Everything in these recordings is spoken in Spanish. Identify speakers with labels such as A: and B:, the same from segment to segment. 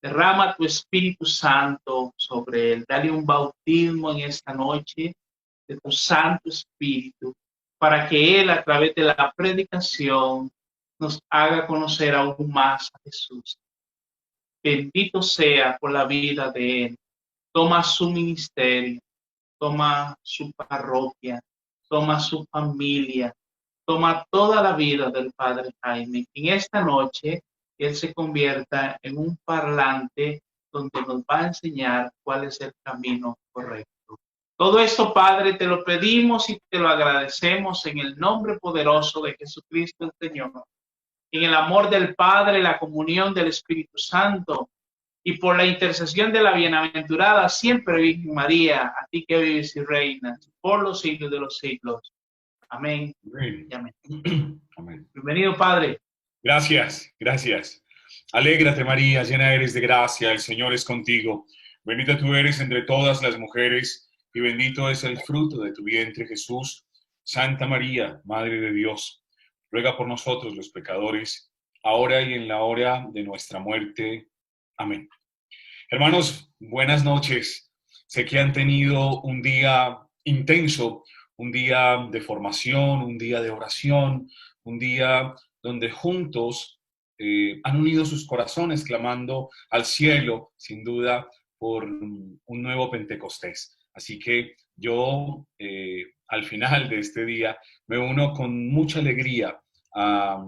A: Derrama tu Espíritu Santo sobre él. Dale un bautismo en esta noche de tu Santo Espíritu, para que él, a través de la predicación, nos haga conocer aún más a Jesús. Bendito sea por la vida de él. Toma su ministerio, toma su parroquia, toma su familia, toma toda la vida del Padre Jaime. En esta noche, él se convierta en un parlante donde nos va a enseñar cuál es el camino correcto. Todo esto, Padre, te lo pedimos y te lo agradecemos en el nombre poderoso de Jesucristo el Señor, en el amor del Padre, la comunión del Espíritu Santo, y por la intercesión de la bienaventurada siempre Virgen María, a ti que vives y reinas por los siglos de los siglos. Amén.
B: Amén.
A: Y amén.
B: Amén.
A: Bienvenido, Padre.
B: Gracias, gracias. Alégrate, María, llena eres de gracia, el Señor es contigo. Bendita tú eres entre todas las mujeres, y bendito es el fruto de tu vientre, Jesús. Santa María, Madre de Dios, ruega por nosotros los pecadores, ahora y en la hora de nuestra muerte. Amén. Hermanos, buenas noches. Sé que han tenido un día intenso, un día de formación, un día de oración, un día donde juntos han unido sus corazones clamando al cielo, sin duda, por un nuevo Pentecostés. Así que yo, al final de este día, me uno con mucha alegría a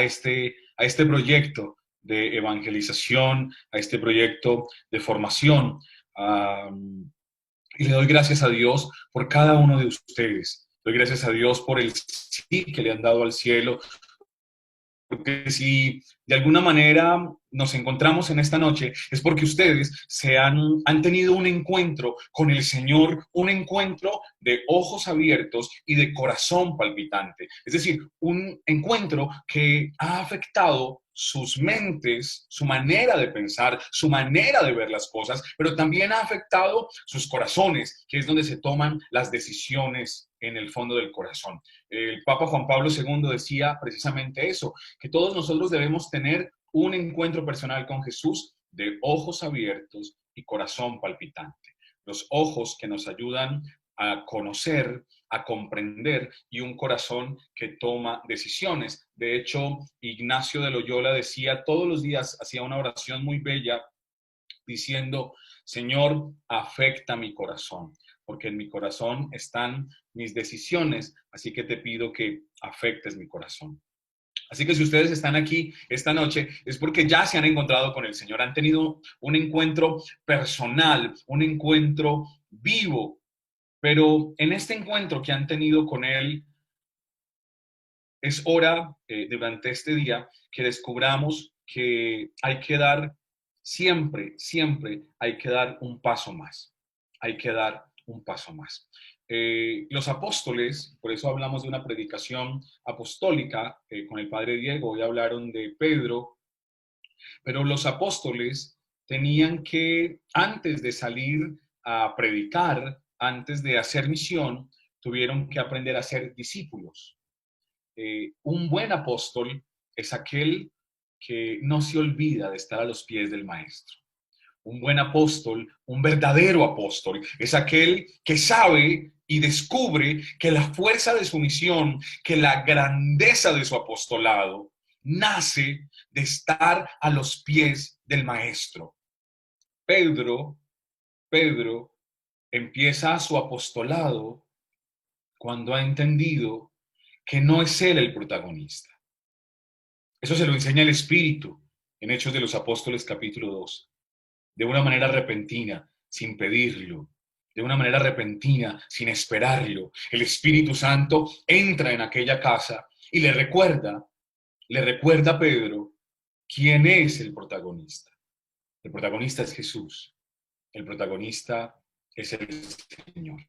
B: este proyecto de evangelización, a este proyecto de formación. Y le doy gracias a Dios por cada uno de ustedes. Doy gracias a Dios por el sí que le han dado al cielo, porque si de alguna manera nos encontramos en esta noche es porque ustedes han tenido un encuentro con el Señor, un encuentro de ojos abiertos y de corazón palpitante. Es decir, un encuentro que ha afectado sus mentes, su manera de pensar, su manera de ver las cosas, pero también ha afectado sus corazones, que es donde se toman las decisiones en el fondo del corazón. El Papa Juan Pablo II decía precisamente eso, que todos nosotros debemos tener un encuentro personal con Jesús de ojos abiertos y corazón palpitante. Los ojos que nos ayudan a conocer, a comprender, y un corazón que toma decisiones. De hecho, Ignacio de Loyola decía todos los días, hacía una oración muy bella diciendo: Señor, afecta mi corazón, porque en mi corazón están mis decisiones, así que te pido que afectes mi corazón. Así que si ustedes están aquí esta noche es porque ya se han encontrado con el Señor, han tenido un encuentro personal, un encuentro vivo, pero en este encuentro que han tenido con Él, es hora durante este día que descubramos que hay que dar siempre, siempre hay que dar un paso más. Hay que dar un paso más. Los apóstoles, por eso hablamos de una predicación apostólica con el padre Diego, hoy hablaron de Pedro, pero los apóstoles tenían que, antes de salir a predicar, antes de hacer misión, tuvieron que aprender a ser discípulos. Un buen apóstol es aquel que no se olvida de estar a los pies del maestro. Un buen apóstol, un verdadero apóstol, es aquel que sabe y descubre que la fuerza de su misión, que la grandeza de su apostolado, nace de estar a los pies del maestro. Pedro empieza su apostolado cuando ha entendido que no es él el protagonista. Eso se lo enseña el Espíritu en Hechos de los Apóstoles capítulo 2. De una manera repentina, sin pedirlo, de una manera repentina, sin esperarlo, el Espíritu Santo entra en aquella casa y le recuerda a Pedro quién es el protagonista. El protagonista es Jesús. El protagonista es el Señor.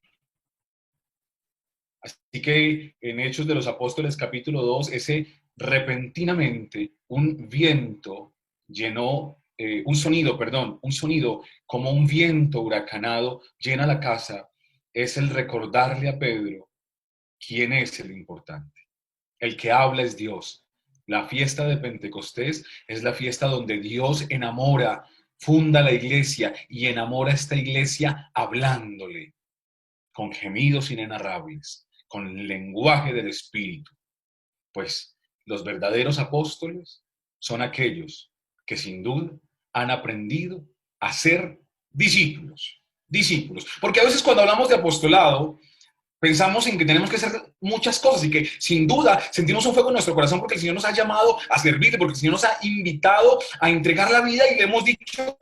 B: Así que en Hechos de los Apóstoles capítulo 2, ese repentinamente un viento llenó, un sonido como un viento huracanado llena la casa, es el recordarle a Pedro quién es el importante. El que habla es Dios. La fiesta de Pentecostés es la fiesta donde Dios enamora funda la iglesia y enamora a esta iglesia hablándole con gemidos inenarrables, con el lenguaje del Espíritu. Pues los verdaderos apóstoles son aquellos que sin duda han aprendido a ser discípulos. Discípulos. Porque a veces cuando hablamos de apostolado, pensamos en que tenemos que hacer muchas cosas y que sin duda sentimos un fuego en nuestro corazón porque el Señor nos ha llamado a servirle, porque el Señor nos ha invitado a entregar la vida y le hemos dicho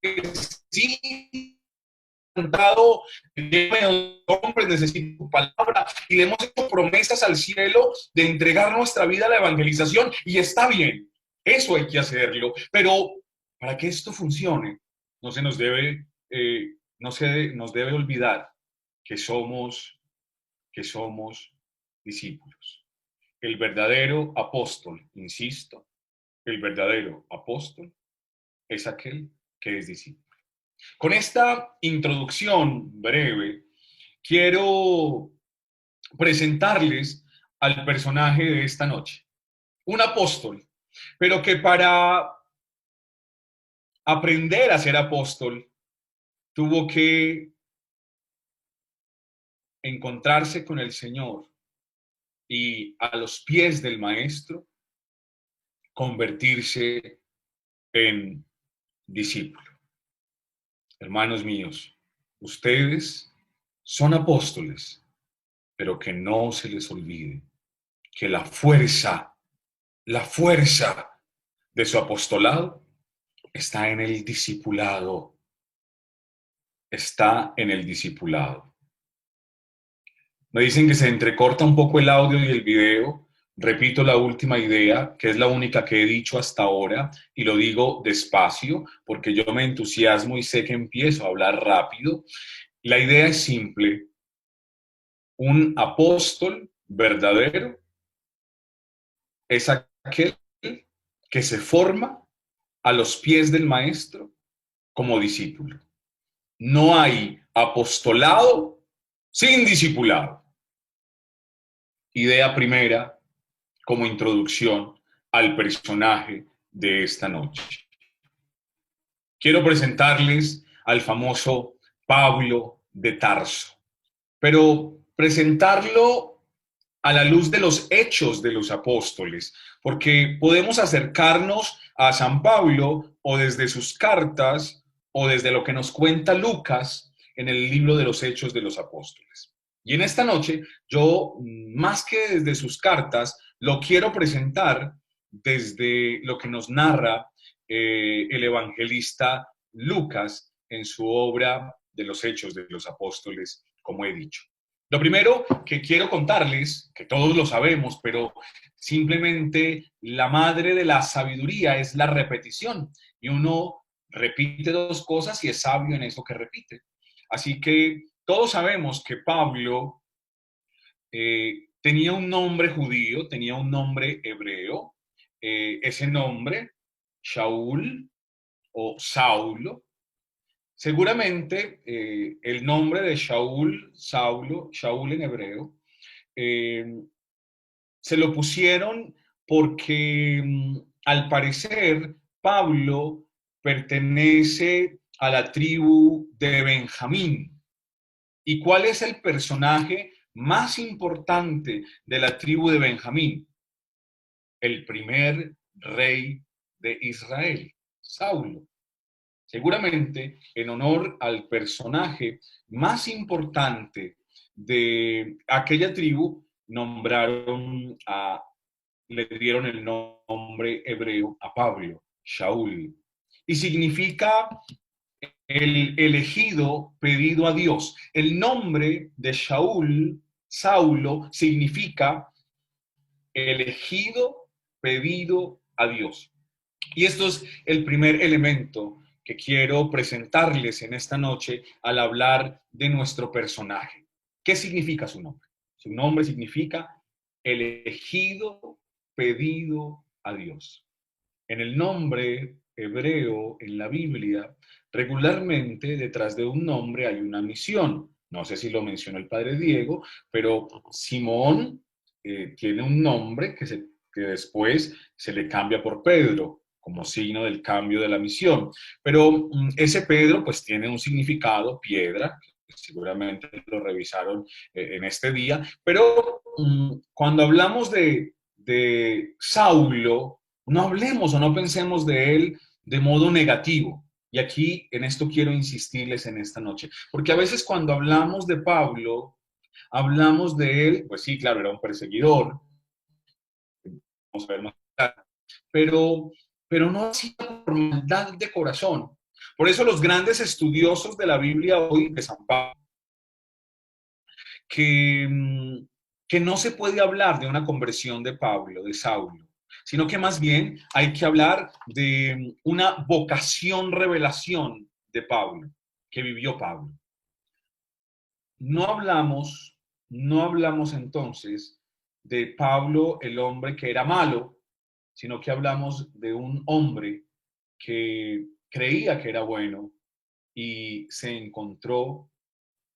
B: que sí, cantado, hombre, necesito tu palabra, y le hemos hecho promesas al cielo de entregar nuestra vida a la evangelización, y está bien, eso hay que hacerlo, pero para que esto funcione, no se nos debe, nos debe olvidar que somos discípulos. El verdadero apóstol, insisto, el verdadero apóstol es aquel que es discípulo. Con esta introducción breve, quiero presentarles al personaje de esta noche, un apóstol, pero que para aprender a ser apóstol tuvo que encontrarse con el Señor y a los pies del Maestro convertirse en discípulo. Hermanos míos, ustedes son apóstoles, pero que no se les olvide que la fuerza de su apostolado está en el discipulado, está en el discipulado. Me dicen que se entrecorta un poco el audio y el video. Repito la última idea, que es la única que he dicho hasta ahora, y lo digo despacio, porque yo me entusiasmo y sé que empiezo a hablar rápido. La idea es simple. Un apóstol verdadero es aquel que se forma a los pies del maestro como discípulo. No hay apostolado sin discipulado. Idea primera como introducción al personaje de esta noche. Quiero presentarles al famoso Pablo de Tarso, pero presentarlo a la luz de los hechos de los apóstoles, porque podemos acercarnos a San Pablo o desde sus cartas o desde lo que nos cuenta Lucas en el libro de los Hechos de los Apóstoles. Y en esta noche, yo, más que desde sus cartas, lo quiero presentar desde lo que nos narra el evangelista Lucas en su obra de los Hechos de los Apóstoles, como he dicho. Lo primero que quiero contarles, que todos lo sabemos, pero simplemente la madre de la sabiduría es la repetición. Y uno repite dos cosas y es sabio en eso que repite. Así que todos sabemos que Pablo tenía un nombre judío, tenía un nombre hebreo. Ese nombre, Shaul o Saulo, seguramente el nombre de Shaul, Saulo, Shaul en hebreo, se lo pusieron porque al parecer Pablo pertenece a la tribu de Benjamín. ¿Y cuál es el personaje más importante de la tribu de Benjamín? El primer rey de Israel, Saulo. Seguramente en honor al personaje más importante de aquella tribu, le dieron el nombre hebreo a Pablo, Shaul, y significa el elegido pedido a Dios. El nombre de Shaul, Saulo, significa elegido pedido a Dios. Y esto es el primer elemento que quiero presentarles en esta noche al hablar de nuestro personaje. ¿Qué significa su nombre? Su nombre significa elegido, pedido a Dios. En el nombre hebreo, en la Biblia, regularmente detrás de un nombre hay una misión. No sé si lo mencionó el padre Diego, pero Simón tiene un nombre que después se le cambia por Pedro. como signo del cambio de la misión. Pero ese Pedro pues tiene un significado, piedra, que seguramente lo revisaron en este día, pero cuando hablamos de Saulo, no hablemos o no pensemos de él de modo negativo. Y aquí en esto quiero insistirles en esta noche, porque a veces cuando hablamos de Pablo, hablamos de él, pues sí, claro, era un perseguidor, vamos a ver más tarde, pero no hacía por maldad de corazón. Por eso los grandes estudiosos de la Biblia hoy, de San Pablo, que no se puede hablar de una conversión de Pablo, de Saulo, sino que más bien hay que hablar de una vocación, revelación de Pablo, que vivió Pablo. No hablamos entonces de Pablo, el hombre que era malo, sino que hablamos de un hombre que creía que era bueno y se encontró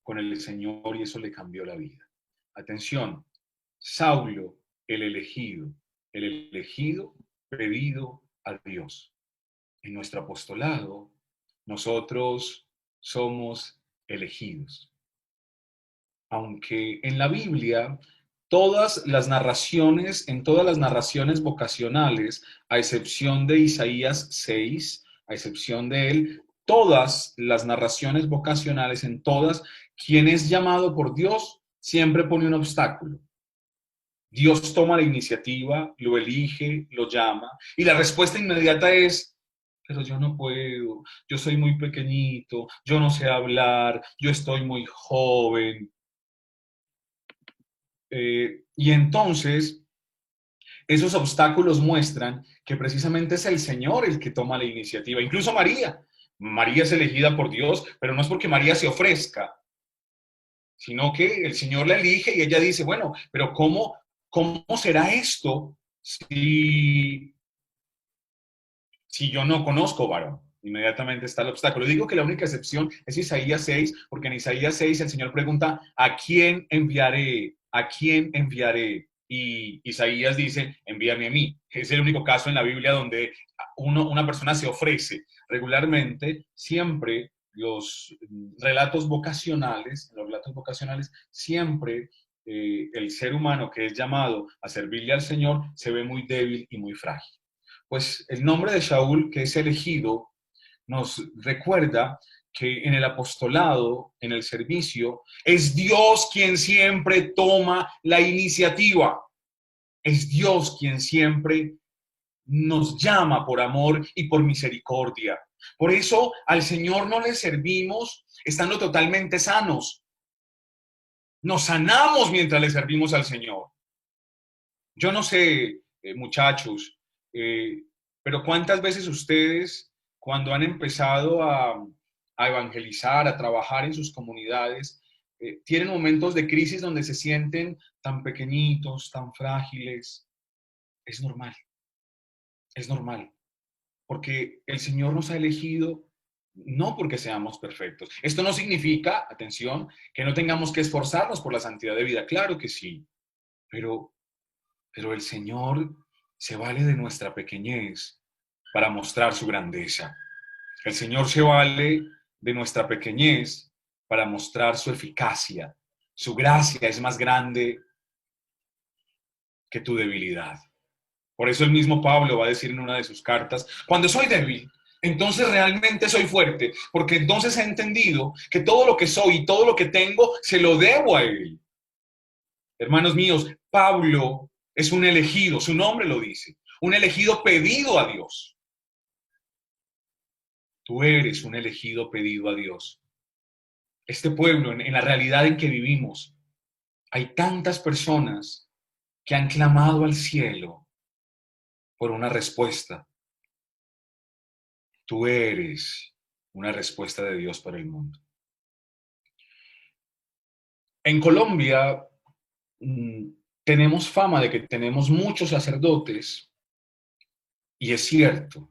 B: con el Señor y eso le cambió la vida. Atención, Saulo, el elegido pedido a Dios. En nuestro apostolado, nosotros somos elegidos. Aunque en la Biblia, en todas las narraciones vocacionales, a excepción de Isaías 6, a excepción de él, todas las narraciones vocacionales, en todas, quien es llamado por Dios siempre pone un obstáculo. Dios toma la iniciativa, lo elige, lo llama, y la respuesta inmediata es: pero yo no puedo, yo soy muy pequeñito, yo no sé hablar, yo estoy muy joven. Y entonces, esos obstáculos muestran que precisamente es el Señor el que toma la iniciativa. Incluso María. María es elegida por Dios, pero no es porque María se ofrezca, sino que el Señor la elige y ella dice, bueno, pero ¿cómo será esto si yo no conozco varón? Inmediatamente está el obstáculo. Digo que la única excepción es Isaías 6, porque en Isaías 6 el Señor pregunta, ¿a quién enviaré? ¿A quién enviaré? Y Isaías dice, envíame a mí. Es el único caso en la Biblia donde una persona se ofrece. Regularmente, siempre los relatos vocacionales, en los relatos vocacionales, siempre el ser humano que es llamado a servirle al Señor se ve muy débil y muy frágil. Pues el nombre de Saúl, que es elegido, nos recuerda que en el apostolado, en el servicio, es Dios quien siempre toma la iniciativa. Es Dios quien siempre nos llama por amor y por misericordia. Por eso al Señor no le servimos estando totalmente sanos. Nos sanamos mientras le servimos al Señor. Yo no sé, muchachos, pero ¿cuántas veces ustedes, cuando han empezado a evangelizar, a trabajar en sus comunidades, tienen momentos de crisis donde se sienten tan pequeñitos, tan frágiles? Es normal, porque el Señor nos ha elegido no porque seamos perfectos. Esto no significa, atención, que no tengamos que esforzarnos por la santidad de vida. Claro que sí, pero el Señor se vale de nuestra pequeñez para mostrar su grandeza. El Señor se vale de nuestra pequeñez para mostrar su eficacia. Su gracia es más grande que tu debilidad. Por eso el mismo Pablo va a decir en una de sus cartas, cuando soy débil, entonces realmente soy fuerte, porque entonces he entendido que todo lo que soy y todo lo que tengo se lo debo a Él. Hermanos míos, Pablo es un elegido, su nombre lo dice, un elegido pedido a Dios. Tú eres un elegido pedido a Dios. Este pueblo, en la realidad en que vivimos, hay tantas personas que han clamado al cielo por una respuesta. Tú eres una respuesta de Dios para el mundo. En Colombia tenemos fama de que tenemos muchos sacerdotes, y es cierto,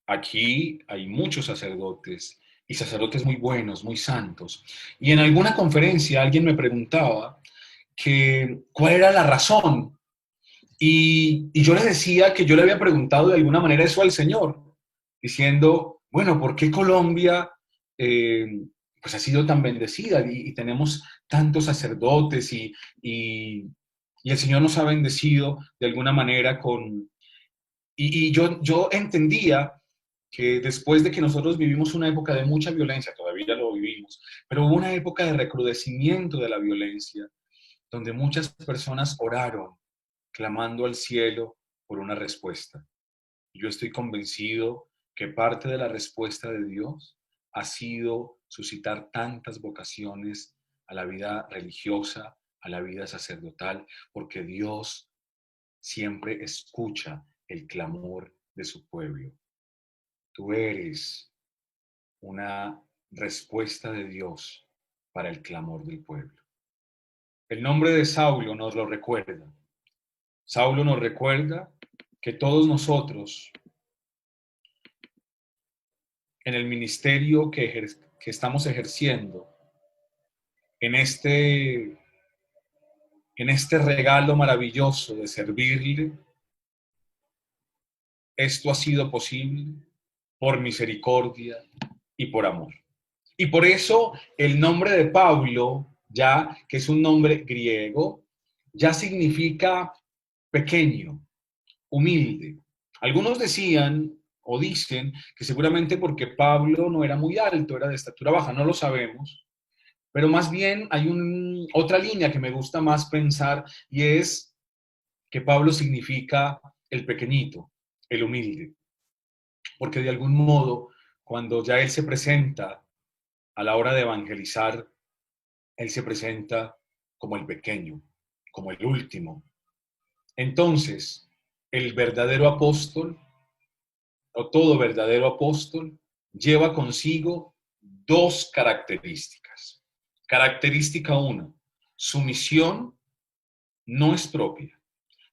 B: aquí hay muchos sacerdotes y sacerdotes muy buenos, muy santos. Y en alguna conferencia alguien me preguntaba que cuál era la razón Y yo le decía que yo le había preguntado de alguna manera eso al Señor, diciendo, bueno, ¿por qué Colombia eh, pues ha sido tan bendecida y tenemos tantos sacerdotes y el Señor nos ha bendecido de alguna manera con... yo entendía que después de que nosotros vivimos una época de mucha violencia, todavía lo vivimos, pero hubo una época de recrudecimiento de la violencia, donde muchas personas oraron clamando al cielo por una respuesta. Yo estoy convencido que parte de la respuesta de Dios ha sido suscitar tantas vocaciones a la vida religiosa, a la vida sacerdotal, porque Dios siempre escucha el clamor de su pueblo. Tú eres una respuesta de Dios para el clamor del pueblo. El nombre de Saulo nos lo recuerda. Saulo nos recuerda que todos nosotros, en el ministerio que estamos ejerciendo, en este regalo maravilloso de servirle, esto ha sido posible por misericordia y por amor. Y por eso el nombre de Pablo, ya que es un nombre griego, ya significa pequeño, humilde. Algunos decían o dicen que seguramente porque Pablo no era muy alto, era de estatura baja, no lo sabemos, pero más bien hay otra línea que me gusta más pensar y es que Pablo significa el pequeñito, el humilde, porque de algún modo, cuando ya él se presenta a la hora de evangelizar, él se presenta como el pequeño, como el último. Entonces, el verdadero apóstol, o todo verdadero apóstol, lleva consigo dos características. Característica una, su misión no es propia,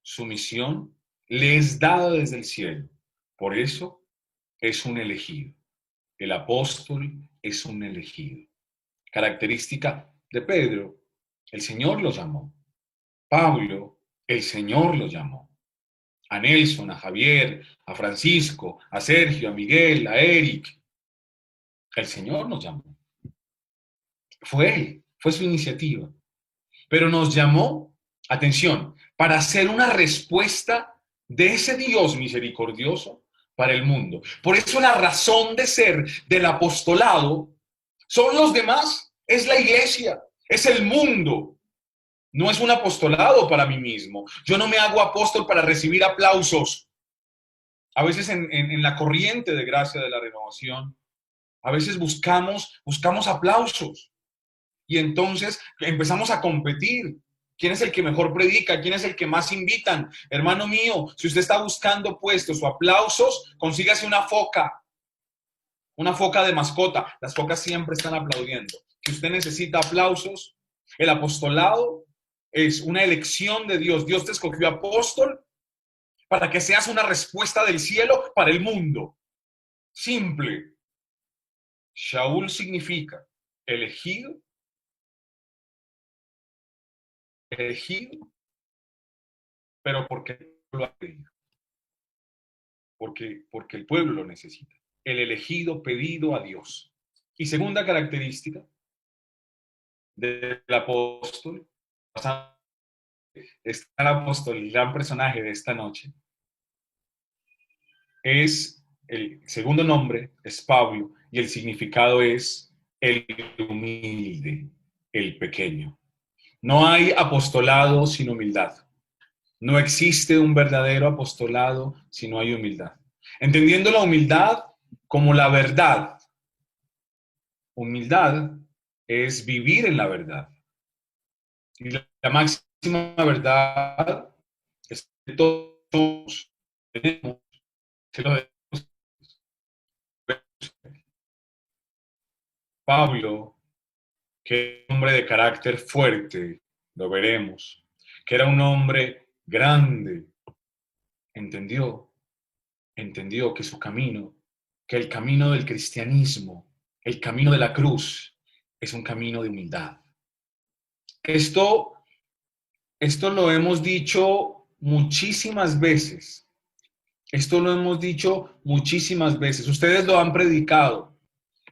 B: su misión le es dada desde el cielo. Por eso es un elegido. El apóstol es un elegido. Característica de Pedro, el Señor lo llamó. Pablo, el Señor lo llamó. A Nelson, a Javier, a Francisco, a Sergio, a Miguel, a Eric. El Señor nos llamó. Fue Él, fue su iniciativa. Pero nos llamó, atención, para hacer una respuesta de ese Dios misericordioso para el mundo. Por eso la razón de ser del apostolado son los demás, es la iglesia, es el mundo. No es un apostolado para mí mismo. Yo no me hago apóstol para recibir aplausos. A veces en la corriente de gracia de la renovación, a veces buscamos aplausos. Y entonces empezamos a competir. ¿Quién es el que mejor predica? ¿Quién es el que más invitan? Hermano mío, si usted está buscando puestos o aplausos, consígase una foca de mascota. Las focas siempre están aplaudiendo. Si usted necesita aplausos, el apostolado es una elección de Dios. Dios te escogió apóstol para que seas una respuesta del cielo para el mundo. Simple. Shaul significa elegido, pero porque lo ha pedido. Porque el pueblo lo necesita. El elegido pedido a Dios. Y segunda característica del apóstol, está el apóstol, el gran personaje de esta noche, es el segundo nombre, es Pablo, y el significado es el humilde, el pequeño. No hay apostolado sin humildad. No existe un verdadero apostolado si no hay humildad. Entendiendo la humildad como la verdad. Humildad es vivir en la verdad. Y la máxima verdad es que todos tenemos que lo debemos. Pablo, que era un hombre de carácter fuerte, lo veremos, que era un hombre grande, entendió que su camino, que el camino del cristianismo, el camino de la cruz, es un camino de humildad. Esto lo hemos dicho muchísimas veces. Esto lo hemos dicho muchísimas veces. Ustedes lo han predicado.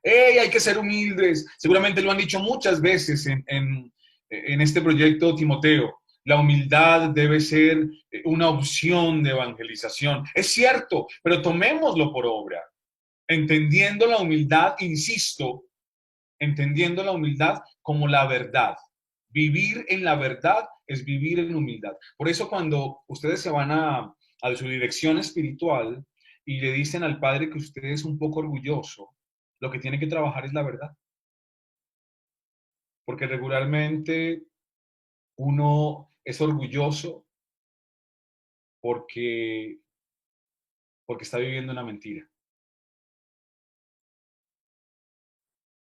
B: ¡Hey, hay que ser humildes! Seguramente lo han dicho muchas veces en este proyecto, Timoteo. La humildad debe ser una opción de evangelización. Es cierto, pero tomémoslo por obra. Entendiendo la humildad, insisto, entendiendo la humildad como la verdad. Vivir en la verdad es vivir en humildad. Por eso cuando ustedes se van a su dirección espiritual y le dicen al Padre que usted es un poco orgulloso, lo que tiene que trabajar es la verdad. Porque regularmente uno es orgulloso porque, porque está viviendo una mentira.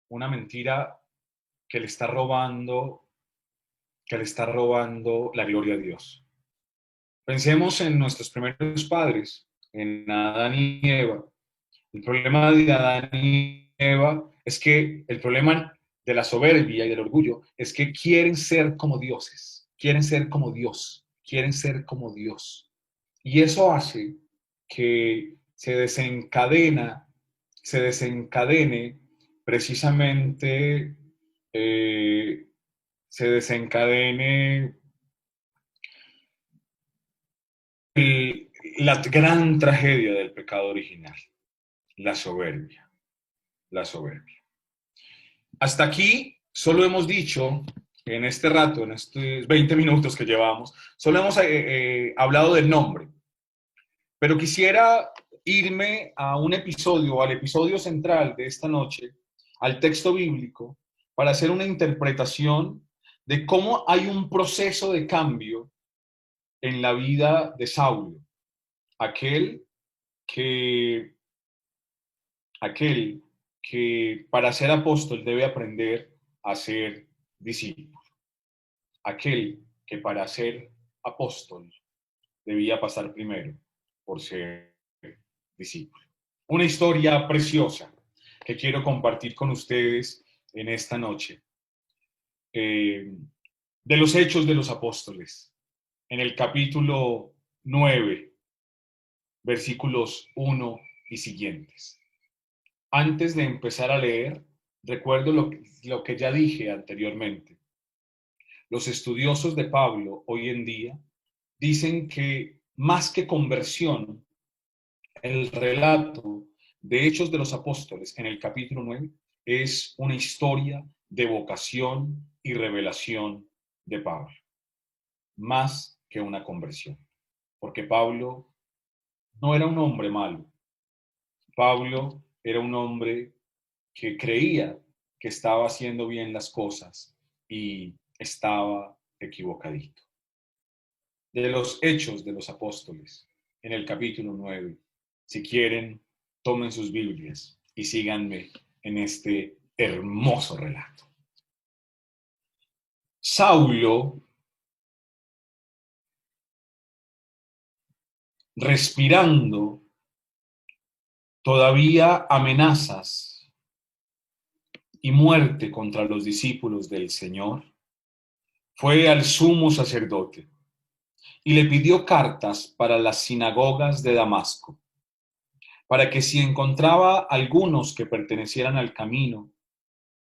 B: Una mentira que le está robando, que le está robando la gloria a Dios. Pensemos en nuestros primeros padres, en Adán y Eva. El problema de Adán y Eva es que el problema de la soberbia y del orgullo es que quieren ser como dioses, quieren ser como Dios, quieren ser como Dios. Y eso hace que se desencadene precisamente, eh, se desencadene la gran tragedia del pecado original, la soberbia, la soberbia. Hasta aquí solo hemos dicho, en este rato, en estos 20 minutos que llevamos, solo hemos hablado del nombre, pero quisiera irme a un episodio, al episodio central de esta noche, al texto bíblico, para hacer una interpretación de cómo hay un proceso de cambio en la vida de Saulo, aquel que, aquel que para ser apóstol debe aprender a ser discípulo, aquel que para ser apóstol debía pasar primero por ser discípulo. Una historia preciosa que quiero compartir con ustedes en esta noche, de los Hechos de los Apóstoles, en el capítulo 9, versículos 1 y siguientes. Antes de empezar a leer, recuerdo lo que ya dije anteriormente. Los estudiosos de Pablo hoy en día dicen que más que conversión, el relato de Hechos de los Apóstoles en el capítulo 9 es una historia de vocación y revelación de Pablo, más que una conversión. Porque Pablo no era un hombre malo. Pablo era un hombre que creía que estaba haciendo bien las cosas y estaba equivocadito. De los Hechos de los Apóstoles, en el capítulo 9. Si quieren, tomen sus Biblias y síganme en este hermoso relato. Saulo, respirando todavía amenazas y muerte contra los discípulos del Señor, fue al sumo sacerdote y le pidió cartas para las sinagogas de Damasco, para que si encontraba algunos que pertenecieran al camino,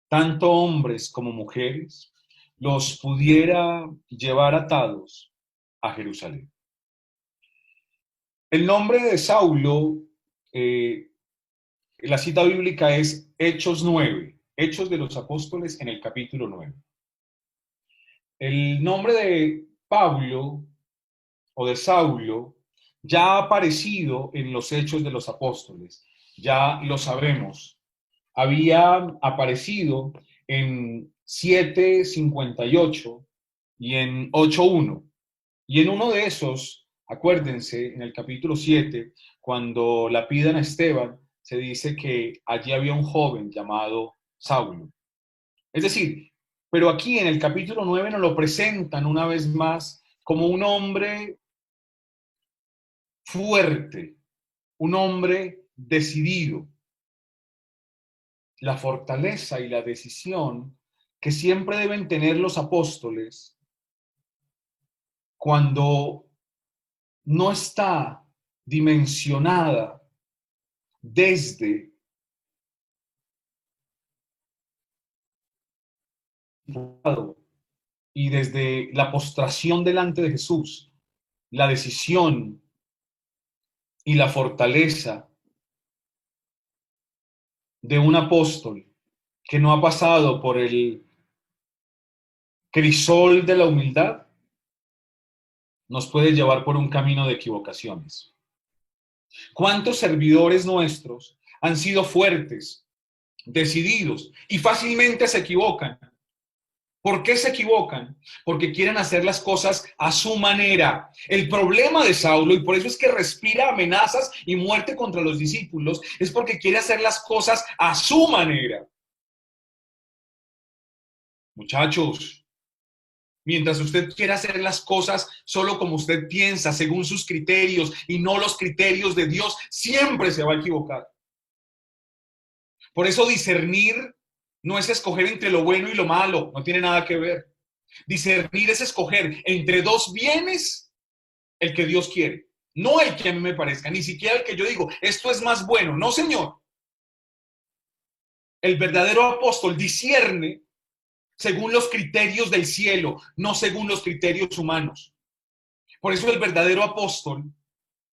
B: tanto hombres como mujeres, los pudiera llevar atados a Jerusalén. El nombre de Saulo, la cita bíblica es Hechos 9, Hechos de los Apóstoles en el capítulo 9. El nombre de Pablo o de Saulo ya ha aparecido en los Hechos de los Apóstoles, ya lo sabemos. Había aparecido en 7:58 y en 8:1. Y en uno de esos, acuérdense, en el capítulo 7, cuando lapidan a Esteban, se dice que allí había un joven llamado Saulo. Es decir, pero aquí en el capítulo 9 nos lo presentan una vez más como un hombre fuerte, un hombre decidido. La fortaleza y la decisión que siempre deben tener los apóstoles cuando no está dimensionada desde y desde la postración delante de Jesús, la decisión y la fortaleza de un apóstol que no ha pasado por el crisol de la humildad, nos puede llevar por un camino de equivocaciones. ¿Cuántos servidores nuestros han sido fuertes, decididos y fácilmente se equivocan? ¿Por qué se equivocan? Porque quieren hacer las cosas a su manera. El problema de Saulo, y por eso es que respira amenazas y muerte contra los discípulos, es porque quiere hacer las cosas a su manera. Muchachos, mientras usted quiera hacer las cosas solo como usted piensa, según sus criterios y no los criterios de Dios, siempre se va a equivocar. Por eso discernir no es escoger entre lo bueno y lo malo, no tiene nada que ver. Discernir es escoger entre dos bienes el que Dios quiere, no el que a mí me parezca, ni siquiera el que yo digo, esto es más bueno. No, señor. El verdadero apóstol discierne según los criterios del cielo, no según los criterios humanos. Por eso el verdadero apóstol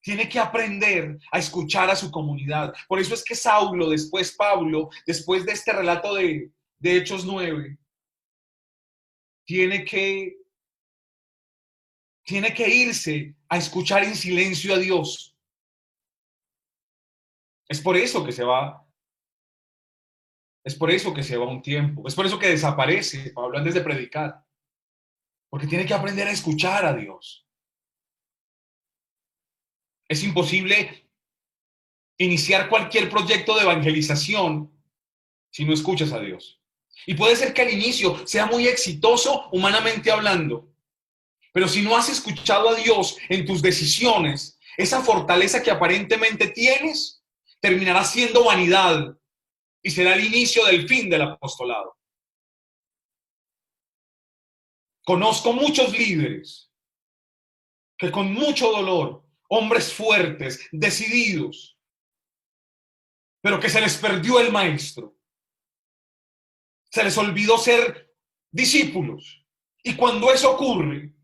B: tiene que aprender a escuchar a su comunidad. Por eso es que Saulo, después Pablo, después de este relato de Hechos 9, tiene que irse a escuchar en silencio a Dios. Es por eso que se va. Es por eso que se va un tiempo. Es por eso que desaparece Pablo antes de predicar. Porque tiene que aprender a escuchar a Dios. Es imposible iniciar cualquier proyecto de evangelización si no escuchas a Dios. Y puede ser que al inicio sea muy exitoso humanamente hablando, pero si no has escuchado a Dios en tus decisiones, esa fortaleza que aparentemente tienes terminará siendo vanidad y será el inicio del fin del apostolado. Conozco muchos líderes que con mucho dolor, hombres fuertes, decididos, pero que se les perdió el maestro. Se les olvidó ser discípulos. Y cuando eso ocurre,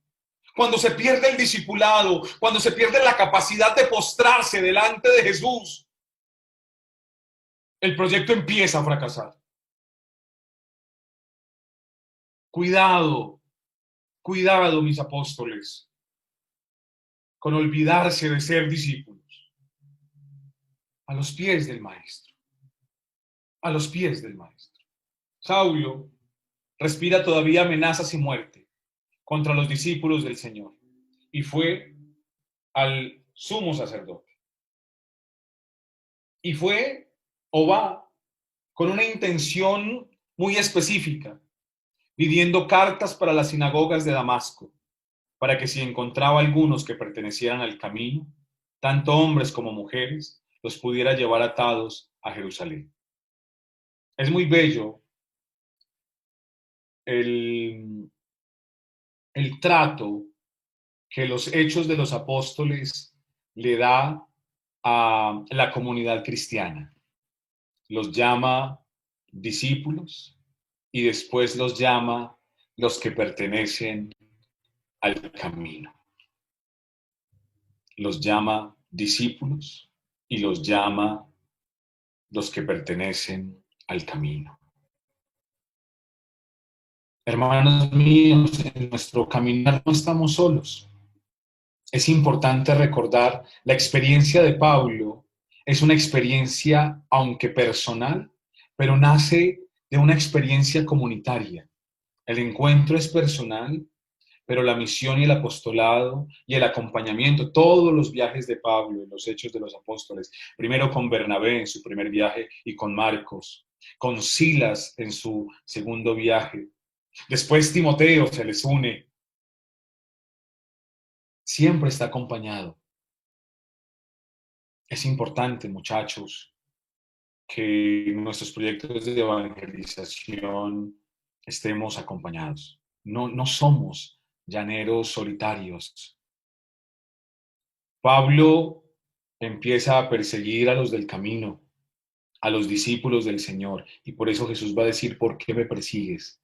B: cuando se pierde el discipulado, cuando se pierde la capacidad de postrarse delante de Jesús, el proyecto empieza a fracasar. Cuidado, cuidado, mis apóstoles, con olvidarse de ser discípulos. A los pies del maestro. A los pies del maestro. Saulo respira todavía amenazas y muerte contra los discípulos del Señor y fue al sumo sacerdote. Y fue o va con una intención muy específica, pidiendo cartas para las sinagogas de Damasco, para que si encontraba algunos que pertenecieran al camino, tanto hombres como mujeres, los pudiera llevar atados a Jerusalén. Es muy bello el trato que los Hechos de los Apóstoles le da a la comunidad cristiana. Los llama discípulos y después los llama los que pertenecen al camino. Los llama discípulos y los llama los que pertenecen al camino. Hermanos míos, en nuestro caminar no estamos solos. Es importante recordar la experiencia de Pablo. Es una experiencia, aunque personal, pero nace de una experiencia comunitaria. El encuentro es personal, pero la misión y el apostolado y el acompañamiento, todos los viajes de Pablo en los Hechos de los Apóstoles, primero con Bernabé en su primer viaje y con Marcos, con Silas en su segundo viaje, después Timoteo se les une, siempre está acompañado. Es importante, muchachos, que en nuestros proyectos de evangelización estemos acompañados. No somos llaneros solitarios. Pablo empieza a perseguir a los del camino, a los discípulos del Señor, y por eso Jesús va a decir, ¿por qué me persigues?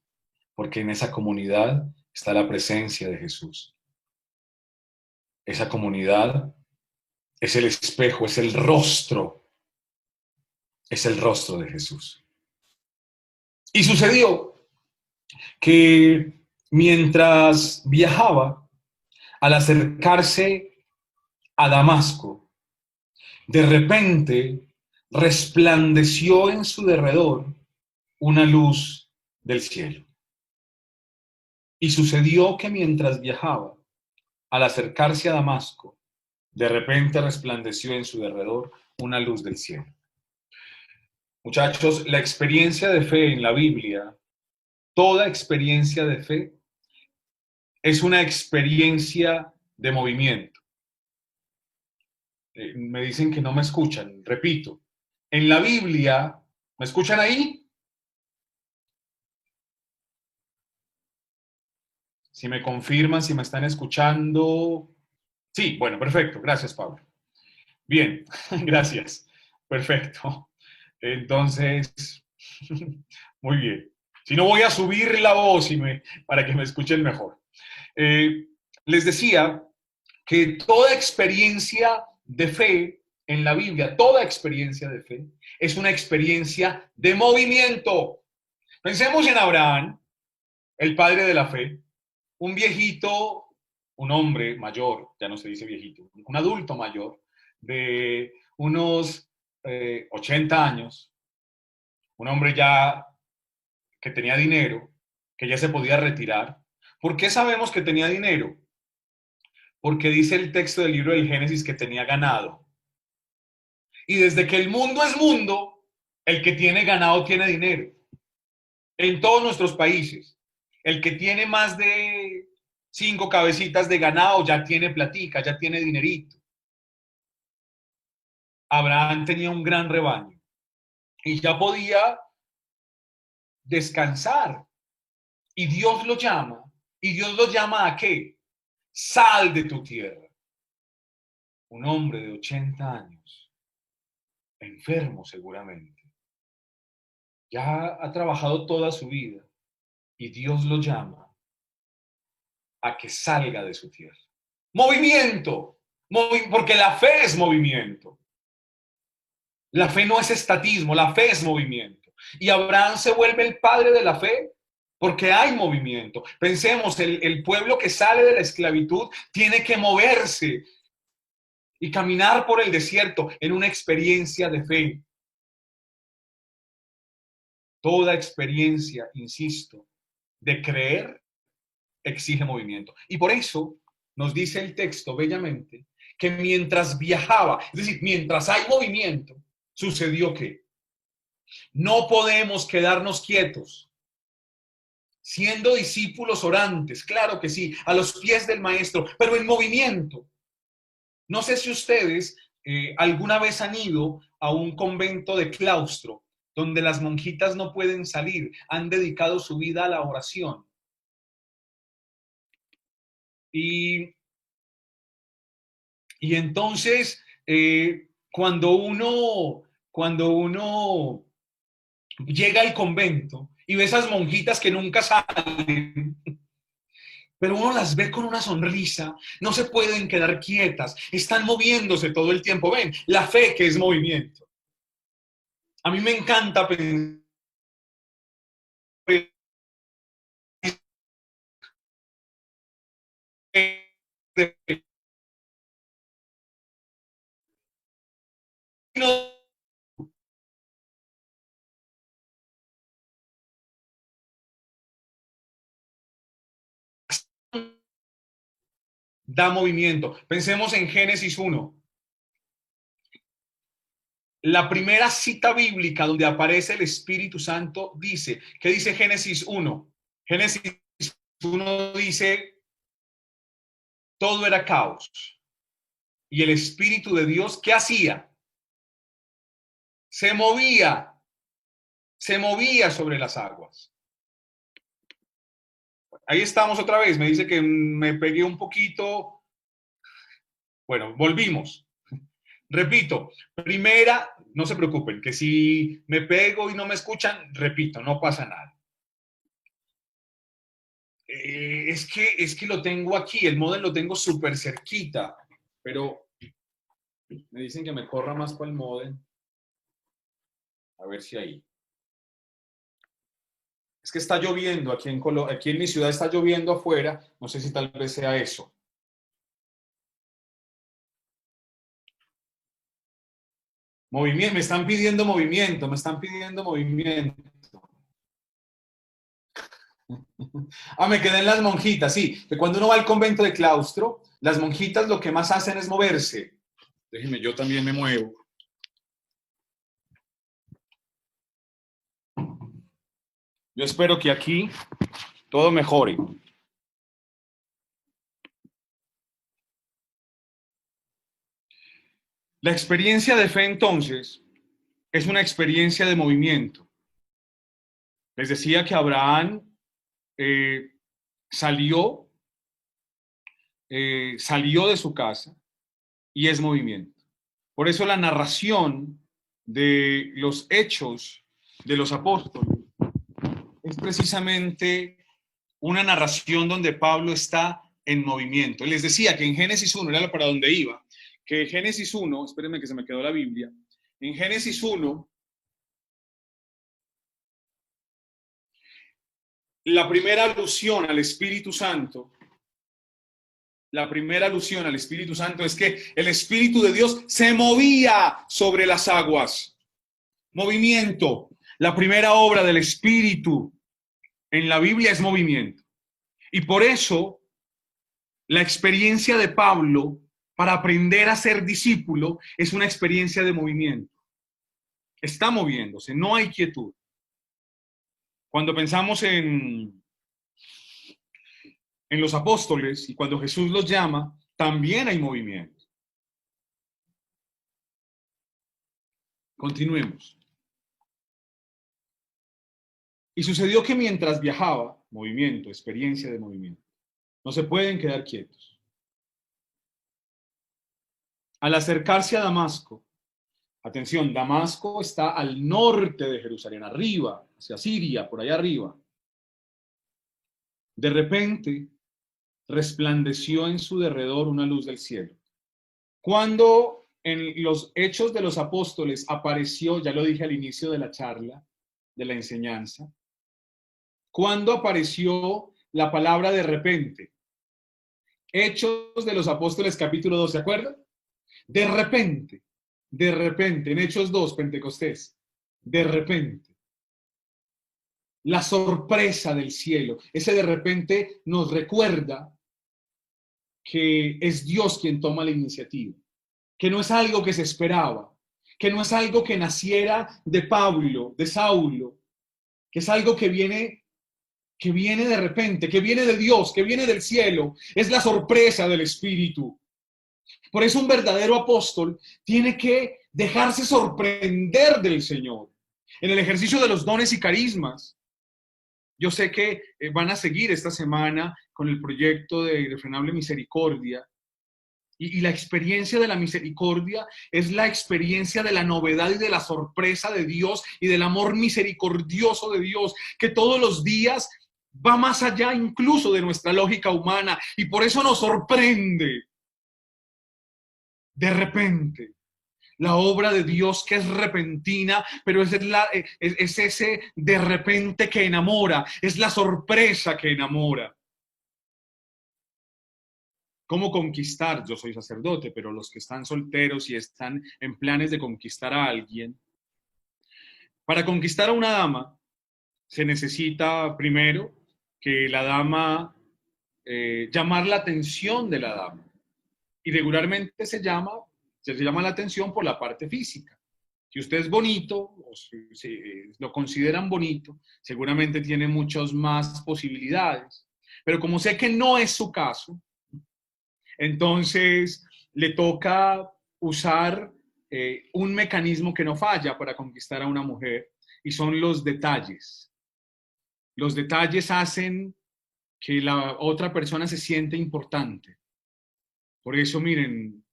B: Porque en esa comunidad está la presencia de Jesús. Esa comunidad es el espejo, es el rostro de Jesús. Y sucedió que mientras viajaba, al acercarse a Damasco, de repente resplandeció en su derredor una luz del cielo. Y sucedió que mientras viajaba, al acercarse a Damasco, de repente resplandeció en su derredor una luz del cielo. Muchachos, la experiencia de fe en la Biblia, toda experiencia de fe, es una experiencia de movimiento. Me dicen que no me escuchan, repito. En la Biblia, ¿me escuchan ahí? Si me confirman, si me están escuchando. Sí, bueno, perfecto. Gracias, Pablo. Bien, gracias. Perfecto. Entonces, muy bien. Si no, voy a subir la voz para que me escuchen mejor. Les decía que toda experiencia de fe en la Biblia, toda experiencia de fe, es una experiencia de movimiento. Pensemos en Abraham, el padre de la fe, un viejito, un hombre mayor, ya no se dice viejito, un adulto mayor, de unos 80 años, un hombre ya que tenía dinero, que ya se podía retirar. ¿Por qué sabemos que tenía dinero? Porque dice el texto del libro del Génesis que tenía ganado. Y desde que el mundo es mundo, el que tiene ganado tiene dinero. En todos nuestros países, el que tiene más de 5 cabecitas de ganado ya tiene platica, ya tiene dinerito. Abraham tenía un gran rebaño y ya podía descansar. Y Dios lo llama. ¿Y Dios lo llama a qué? Sal de tu tierra. Un hombre de 80 años, enfermo seguramente, ya ha trabajado toda su vida y Dios lo llama a que salga de su tierra. Movimiento, porque la fe es movimiento. La fe no es estatismo, la fe es movimiento. Y Abraham se vuelve el padre de la fe porque hay movimiento. Pensemos, el pueblo que sale de la esclavitud tiene que moverse y caminar por el desierto en una experiencia de fe. Toda experiencia, insisto, de creer exige movimiento. Y por eso nos dice el texto bellamente que mientras viajaba, es decir, mientras hay movimiento, sucedió que no podemos quedarnos quietos. Siendo discípulos orantes, claro que sí, a los pies del maestro, pero en movimiento. No sé si ustedes alguna vez han ido a un convento de claustro donde las monjitas no pueden salir, han dedicado su vida a la oración. Y entonces, cuando uno llega al convento y ve esas monjitas que nunca salen, pero uno las ve con una sonrisa, no se pueden quedar quietas, están moviéndose todo el tiempo. Ven, la fe que es movimiento. A mí me encanta pensar da movimiento. Pensemos en Génesis 1. La primera cita bíblica donde aparece el Espíritu Santo dice, ¿qué dice Génesis 1? Génesis 1 dice, todo era caos. Y el Espíritu de Dios, ¿qué hacía? Se movía sobre las aguas. Ahí estamos otra vez, me dice que me pegué un poquito. Bueno, volvimos. Repito, primera, no se preocupen, que si me pego y no me escuchan, repito, no pasa nada. Es que lo tengo aquí, el modem lo tengo súper cerquita, pero me dicen que me corra más para el modem. A ver si ahí. Es que está lloviendo, aquí en mi ciudad está lloviendo afuera, no sé si tal vez sea eso. Movimiento, me están pidiendo movimiento, me están pidiendo movimiento. Ah, me quedé en las monjitas, sí, que cuando uno va al convento de claustro, las monjitas lo que más hacen es moverse. Déjenme, yo también me muevo. Yo espero que aquí todo mejore. La experiencia de fe, entonces, es una experiencia de movimiento. Les decía que Abraham eh, salió, salió de su casa y es movimiento. Por eso la narración de los hechos de los apóstoles es precisamente una narración donde Pablo está en movimiento. Les decía que en Génesis 1, era para donde iba, que Génesis 1, espérenme que se me quedó la Biblia, en Génesis 1, la primera alusión al Espíritu Santo, la primera alusión al Espíritu Santo es que el Espíritu de Dios se movía sobre las aguas. Movimiento. La primera obra del Espíritu en la Biblia es movimiento. Y por eso la experiencia de Pablo para aprender a ser discípulo es una experiencia de movimiento. Está moviéndose, no hay quietud. Cuando pensamos en los apóstoles y cuando Jesús los llama, también hay movimiento. Continuemos. Y sucedió que mientras viajaba, movimiento, experiencia de movimiento, no se pueden quedar quietos. Al acercarse a Damasco, atención, Damasco está al norte de Jerusalén, arriba, hacia Siria, por allá arriba. De repente, resplandeció en su derredor una luz del cielo. Cuando en los Hechos de los Apóstoles apareció, ya lo dije al inicio de la charla, de la enseñanza, cuando apareció la palabra de repente. Hechos de los Apóstoles capítulo 2, ¿se acuerdan? De repente, en Hechos 2, Pentecostés, de repente. La sorpresa del cielo, ese de repente nos recuerda que es Dios quien toma la iniciativa, que no es algo que se esperaba, que no es algo que naciera de Pablo, de Saulo, que es algo que viene de repente, que viene de Dios, que viene del cielo, es la sorpresa del Espíritu. Por eso un verdadero apóstol tiene que dejarse sorprender del Señor. En el ejercicio de los dones y carismas, yo sé que van a seguir esta semana con el proyecto de Irrefrenable Misericordia, y la experiencia de la misericordia es la experiencia de la novedad y de la sorpresa de Dios y del amor misericordioso de Dios, que todos los días va más allá incluso de nuestra lógica humana y por eso nos sorprende de repente. La obra de Dios que es repentina, pero es ese de repente que enamora, es la sorpresa que enamora. ¿Cómo conquistar? Yo soy sacerdote, pero los que están solteros y están en planes de conquistar a alguien, para conquistar a una dama se necesita primero que la dama, llamar la atención de la dama. Y regularmente se llama la atención por la parte física. Si usted es bonito, o si lo consideran bonito, seguramente tiene muchas más posibilidades. Pero como sé que no es su caso, entonces le toca usar un mecanismo que no falla para conquistar a una mujer y son los detalles. Los detalles hacen que la otra persona se siente importante. Por eso, miren,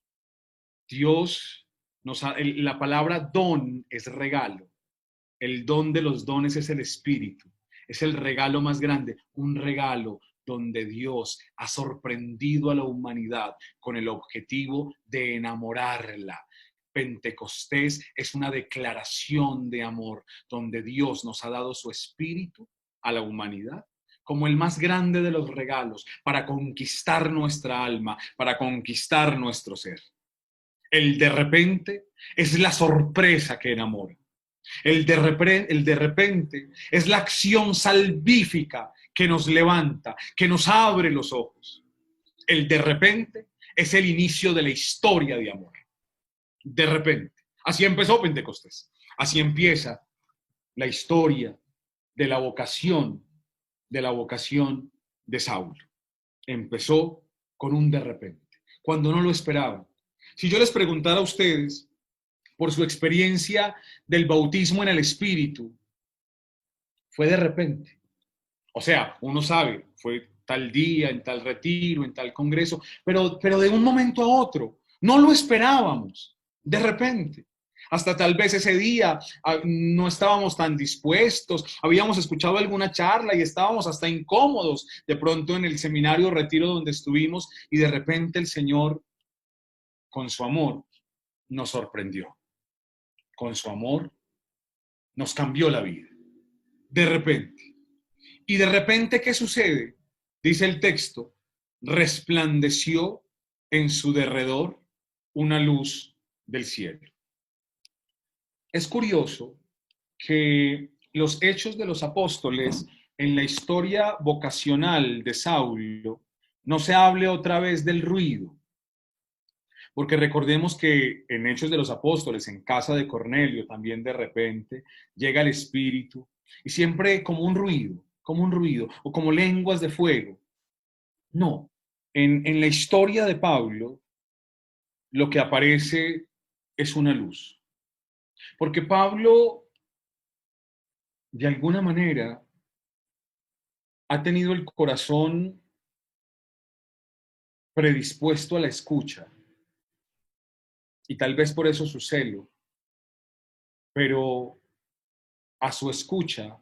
C: Dios la palabra don es regalo. El don de los dones es el Espíritu. Es el regalo más grande, un regalo donde Dios ha sorprendido a la humanidad con el objetivo de enamorarla. Pentecostés es una declaración de amor donde Dios nos ha dado su Espíritu a la humanidad como el más grande de los regalos para conquistar nuestra alma, para conquistar nuestro ser. El de repente es la sorpresa que enamora. El de repente es la acción salvífica que nos levanta, que nos abre los ojos. El de repente es el inicio de la historia de amor. De repente. Así empezó Pentecostés. Así empieza la historia de la vocación de Saulo. Empezó con un de repente, cuando no lo esperaban. Si yo les preguntara a ustedes por su experiencia del bautismo en el Espíritu, fue de repente. O sea, uno sabe, fue tal día, en tal retiro, en tal congreso, pero de un momento a otro, no lo esperábamos, de repente. Hasta tal vez ese día no estábamos tan dispuestos, habíamos escuchado alguna charla y estábamos hasta incómodos de pronto en el seminario retiro donde estuvimos y de repente el Señor, con su amor, nos sorprendió. Con su amor, nos cambió la vida. De repente. Y de repente, ¿qué sucede? Dice el texto, resplandeció en su derredor una luz del cielo. Es curioso que los hechos de los apóstoles en la historia vocacional de Saulo no se hable otra vez del ruido. Porque recordemos que en Hechos de los Apóstoles, en casa de Cornelio, también de repente llega el Espíritu y siempre como un ruido, o como lenguas de fuego. No, en la historia de Pablo, lo que aparece es una luz. Porque Pablo, de alguna manera, ha tenido el corazón predispuesto a la escucha. Y tal vez por eso su celo. Pero a su escucha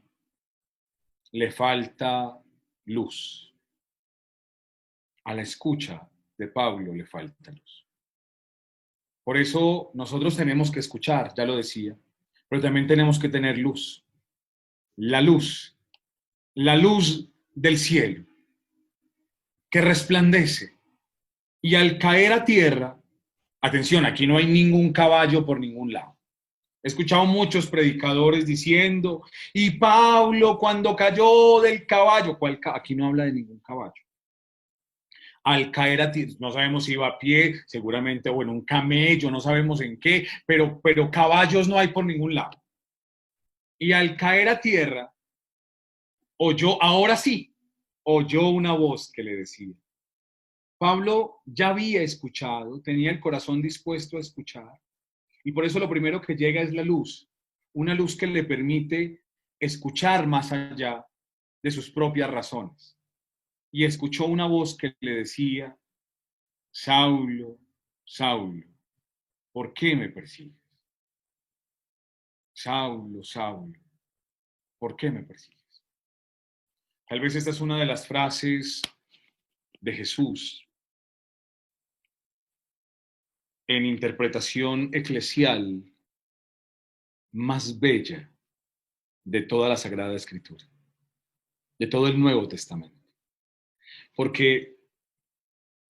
C: le falta luz. A la escucha de Pablo le falta luz. Por eso nosotros tenemos que escuchar, ya lo decía, pero también tenemos que tener luz. La luz del cielo, que resplandece. Y al caer a tierra, atención, aquí no hay ningún caballo por ningún lado. He escuchado muchos predicadores diciendo, y Pablo cuando cayó del caballo, aquí no habla de ningún caballo. Al caer a tierra, no sabemos si iba a pie, seguramente, o en un camello, no sabemos en qué, pero caballos no hay por ningún lado. Y al caer a tierra, oyó una voz que le decía. Pablo ya había escuchado, tenía el corazón dispuesto a escuchar, y por eso lo primero que llega es la luz, una luz que le permite escuchar más allá de sus propias razones. Y escuchó una voz que le decía, Saulo, Saulo, ¿por qué me persigues? Saulo, Saulo, ¿por qué me persigues? Tal vez esta es una de las frases de Jesús en interpretación eclesial más bella de toda la Sagrada Escritura, de todo el Nuevo Testamento. Porque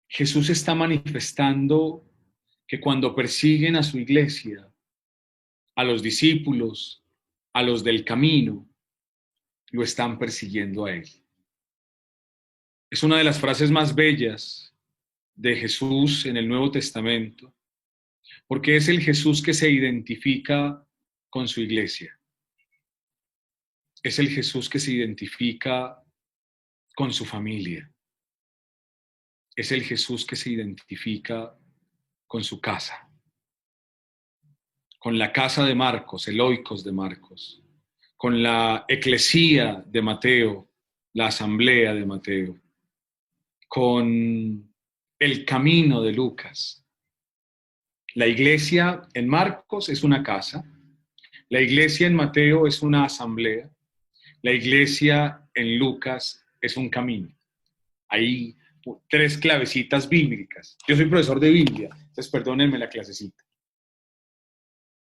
C: Jesús está manifestando que cuando persiguen a su iglesia, a los discípulos, a los del camino, lo están persiguiendo a él. Es una de las frases más bellas de Jesús en el Nuevo Testamento, porque es el Jesús que se identifica con su iglesia. Es el Jesús que se identifica con su familia. Es el Jesús que se identifica con su casa, con la casa de Marcos, el oikos de Marcos, con la eclesía de Mateo, la asamblea de Mateo, con el camino de Lucas, La iglesia en Marcos es una casa, la iglesia en Mateo es una asamblea, la iglesia en Lucas es un camino. Hay 3 clavecitas bíblicas. Yo soy profesor de Biblia, entonces perdónenme la clasecita.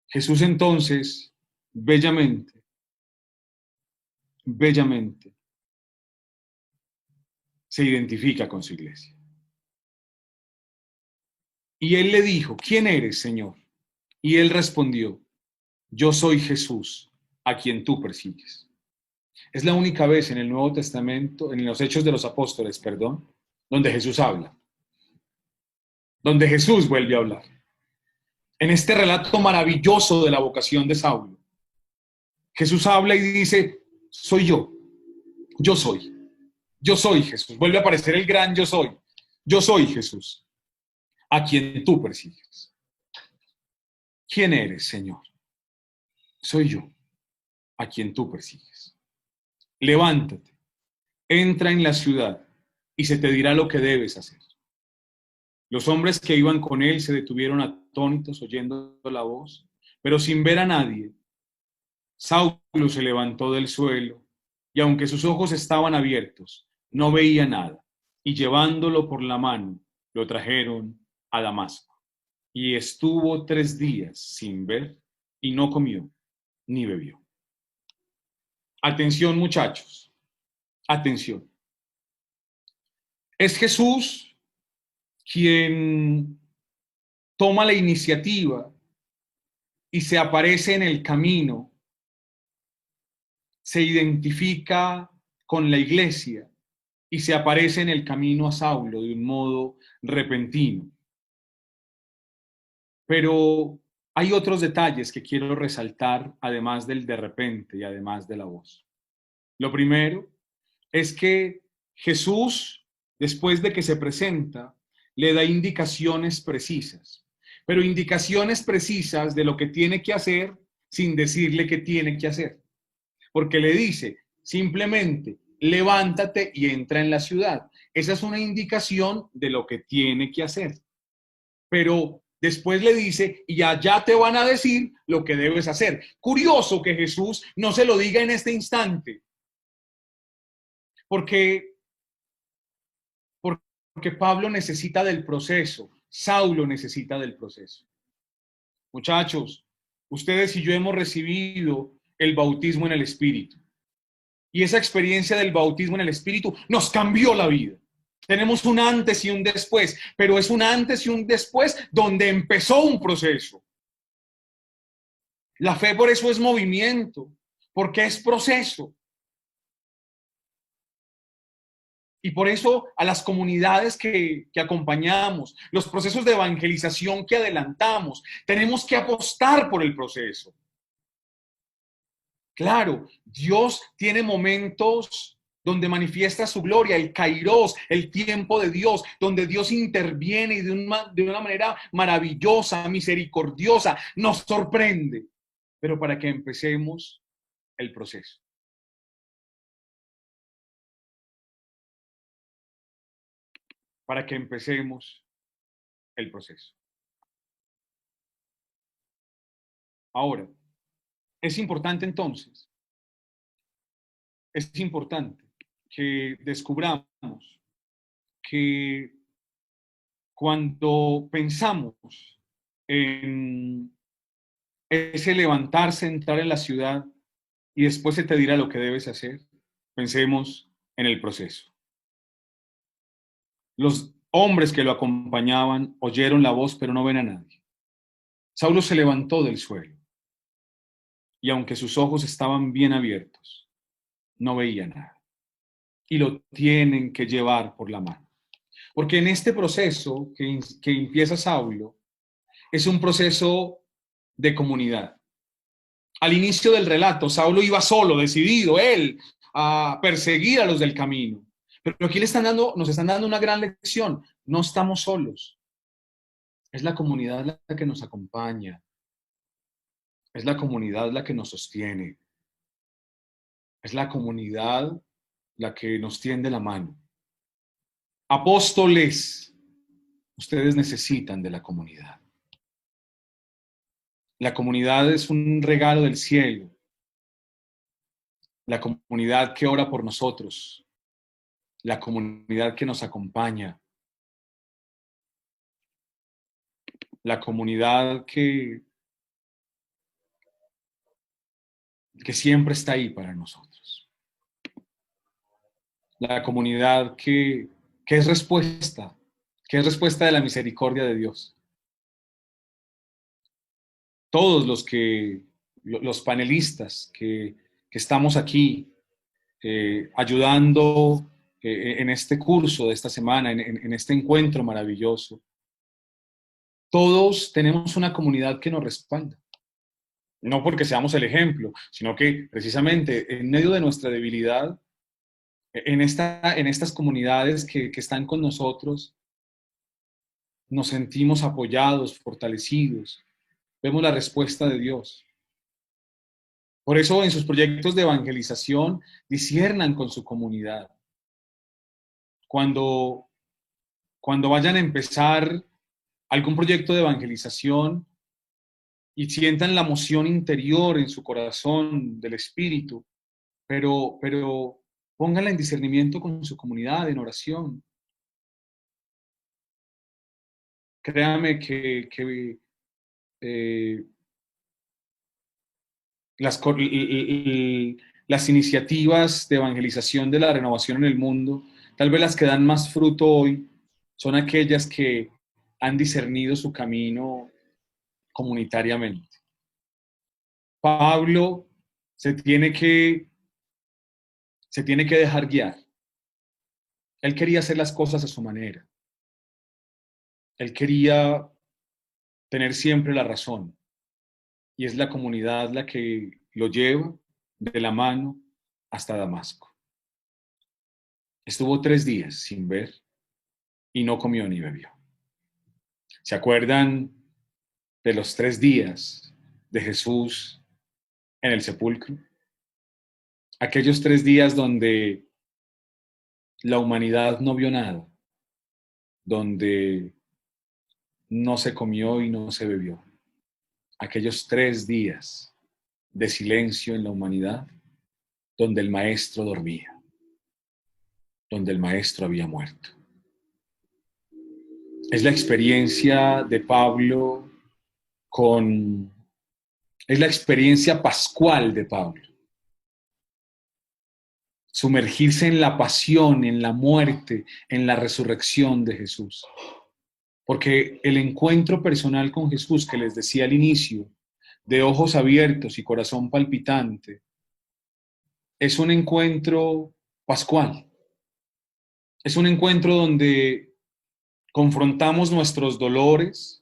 C: Jesús entonces, bellamente, se identifica con su iglesia. Y él le dijo, ¿quién eres, Señor? Y él respondió, yo soy Jesús, a quien tú persigues. Es la única vez en el Nuevo Testamento, en los Hechos de los Apóstoles, perdón, donde Jesús habla, donde Jesús vuelve a hablar. En este relato maravilloso de la vocación de Saulo, Jesús habla y dice, soy yo soy Jesús. Vuelve a aparecer el gran yo soy Jesús, a quien tú persigues. ¿Quién eres, Señor? Soy yo, a quien tú persigues. Levántate, entra en la ciudad y se te dirá lo que debes hacer. Los hombres que iban con él se detuvieron atónitos oyendo la voz, pero sin ver a nadie. Saulo se levantó del suelo y aunque sus ojos estaban abiertos, no veía nada, y llevándolo por la mano, lo trajeron a Damasco. Y estuvo 3 días sin ver y no comió ni bebió. Atención, muchachos, atención. Es Jesús quien toma la iniciativa y se aparece en el camino, se identifica con la iglesia y se aparece en el camino a Saulo de un modo repentino. Pero hay otros detalles que quiero resaltar, además del de repente y además de la voz. Lo primero es que Jesús, después de que se presenta, le da indicaciones precisas, pero indicaciones precisas de lo que tiene que hacer sin decirle qué tiene que hacer. Porque le dice, simplemente, levántate y entra en la ciudad. Esa es una indicación de lo que tiene que hacer. Pero después le dice, y allá te van a decir lo que debes hacer. Curioso que Jesús no se lo diga en este instante. Porque Pablo necesita del proceso, Saulo necesita del proceso. Muchachos, ustedes y yo hemos recibido el bautismo en el Espíritu. Y esa experiencia del bautismo en el Espíritu nos cambió la vida. Tenemos un antes y un después, pero es un antes y un después donde empezó un proceso. La fe por eso es movimiento, porque es proceso. Y por eso a las comunidades que acompañamos, los procesos de evangelización que adelantamos, tenemos que apostar por el proceso. Claro, Dios tiene momentos donde manifiesta su gloria, el kairos, el tiempo de Dios, donde Dios interviene y de una manera maravillosa, misericordiosa, nos sorprende, pero para que empecemos el proceso. Para que empecemos el proceso. Ahora, es importante entonces, es importante que descubramos que cuando pensamos en ese levantarse, entrar en la ciudad y después se te dirá lo que debes hacer, pensemos en el proceso. Los hombres que lo acompañaban oyeron la voz, pero no ven a nadie. Saulo se levantó del suelo y aunque sus ojos estaban bien abiertos, no veía nada. Y lo tienen que llevar por la mano. Porque en este proceso que empieza Saulo, es un proceso de comunidad. Al inicio del relato, Saulo iba solo, decidido, él, a perseguir a los del camino. Pero aquí nos están dando una gran lección. No estamos solos. Es la comunidad la que nos acompaña. Es la comunidad la que nos sostiene. Es la comunidad la que nos tiende la mano. Apóstoles, ustedes necesitan de la comunidad. La comunidad es un regalo del cielo. La comunidad que ora por nosotros. La comunidad que nos acompaña. La comunidad que siempre está ahí para nosotros. La comunidad que es respuesta de la misericordia de Dios. Todos los panelistas que estamos aquí ayudando en este curso de esta semana, en este encuentro maravilloso, todos tenemos una comunidad que nos respalda. No porque seamos el ejemplo, sino que precisamente en medio de nuestra debilidad, en estas comunidades que están con nosotros, nos sentimos apoyados, fortalecidos, vemos la respuesta de Dios. Por eso en sus proyectos de evangelización disciernan con su comunidad. Cuando vayan a empezar algún proyecto de evangelización y sientan la moción interior en su corazón del Espíritu, pero pónganla en discernimiento con su comunidad, en oración. Créame que las iniciativas de evangelización de la renovación en el mundo, tal vez las que dan más fruto hoy, son aquellas que han discernido su camino comunitariamente. Pablo se tiene que dejar guiar. Él quería hacer las cosas a su manera. Él quería tener siempre la razón. Y es la comunidad la que lo lleva de la mano hasta Damasco. Estuvo 3 días sin ver y no comió ni bebió. ¿Se acuerdan de los 3 días de Jesús en el sepulcro? Aquellos 3 días donde la humanidad no vio nada, donde no se comió y no se bebió. Aquellos 3 días de silencio en la humanidad, donde el maestro dormía, donde el maestro había muerto. Es la experiencia de Pablo es la experiencia pascual de Pablo. Sumergirse en la pasión, en la muerte, en la resurrección de Jesús. Porque el encuentro personal con Jesús que les decía al inicio, de ojos abiertos y corazón palpitante, es un encuentro pascual. Es un encuentro donde confrontamos nuestros dolores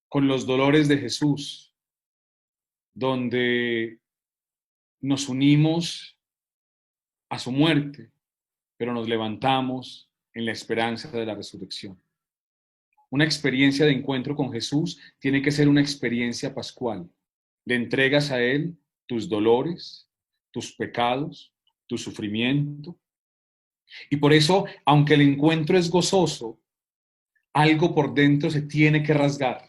C: con los dolores de Jesús, donde nos unimos a su muerte, pero nos levantamos en la esperanza de la resurrección. Una experiencia de encuentro con Jesús tiene que ser una experiencia pascual. Le entregas a Él tus dolores, tus pecados, tu sufrimiento. Y por eso, aunque el encuentro es gozoso, algo por dentro se tiene que rasgar.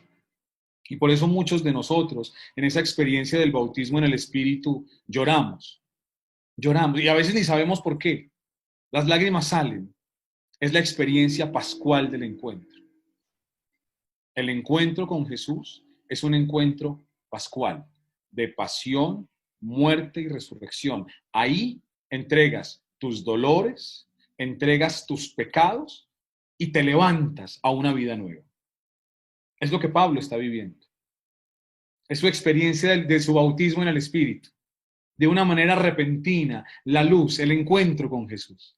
C: Y por eso muchos de nosotros, en esa experiencia del bautismo en el Espíritu, lloramos. Lloramos. Y a veces ni sabemos por qué. Las lágrimas salen. Es la experiencia pascual del encuentro. El encuentro con Jesús es un encuentro pascual, de pasión, muerte y resurrección. Ahí entregas tus dolores, entregas tus pecados y te levantas a una vida nueva. Es lo que Pablo está viviendo. Es su experiencia de su bautismo en el Espíritu. De una manera repentina, la luz, el encuentro con Jesús.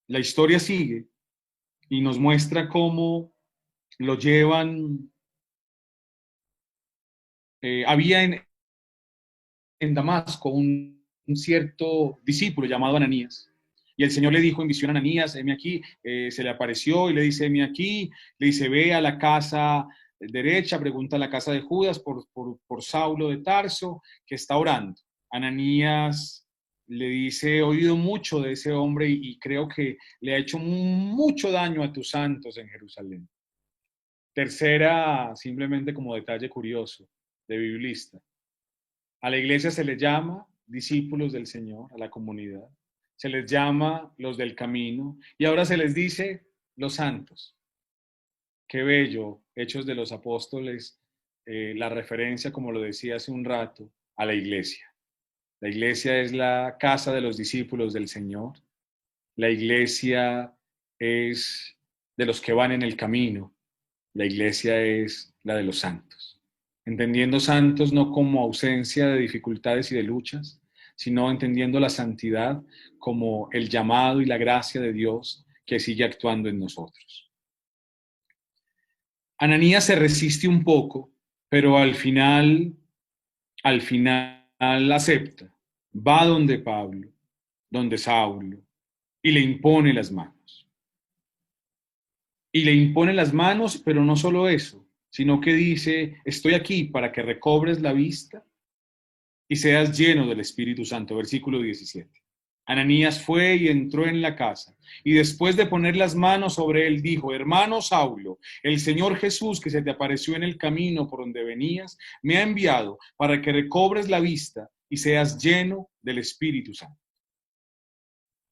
C: La historia sigue y nos muestra cómo lo llevan. Había en Damasco un cierto discípulo llamado Ananías. Y el Señor le dijo en visión a Ananías, heme aquí, se le apareció y le dice, heme aquí, le dice, ve a la casa derecha, pregunta a la casa de Judas por Saulo de Tarso, que está orando. Ananías le dice, he oído mucho de ese hombre y creo que le ha hecho mucho daño a tus santos en Jerusalén. Tercera, simplemente como detalle curioso de biblista. A la iglesia se le llama discípulos del Señor, a la comunidad. Se les llama los del camino y ahora se les dice los santos. Qué bello, Hechos de los Apóstoles, la referencia, como lo decía hace un rato, a la iglesia. La iglesia es la casa de los discípulos del Señor. La iglesia es de los que van en el camino. La iglesia es la de los santos. Entendiendo santos no como ausencia de dificultades y de luchas, sino entendiendo la santidad como el llamado y la gracia de Dios que sigue actuando en nosotros. Ananías se resiste un poco, pero al final acepta. Va donde Pablo, donde Saulo, y le impone las manos. Y le impone las manos, pero no solo eso, sino que dice, estoy aquí para que recobres la vista y seas lleno del Espíritu Santo. Versículo 17. Ananías fue y entró en la casa, y después de poner las manos sobre él, dijo, hermano Saulo, el Señor Jesús que se te apareció en el camino por donde venías, me ha enviado para que recobres la vista y seas lleno del Espíritu Santo.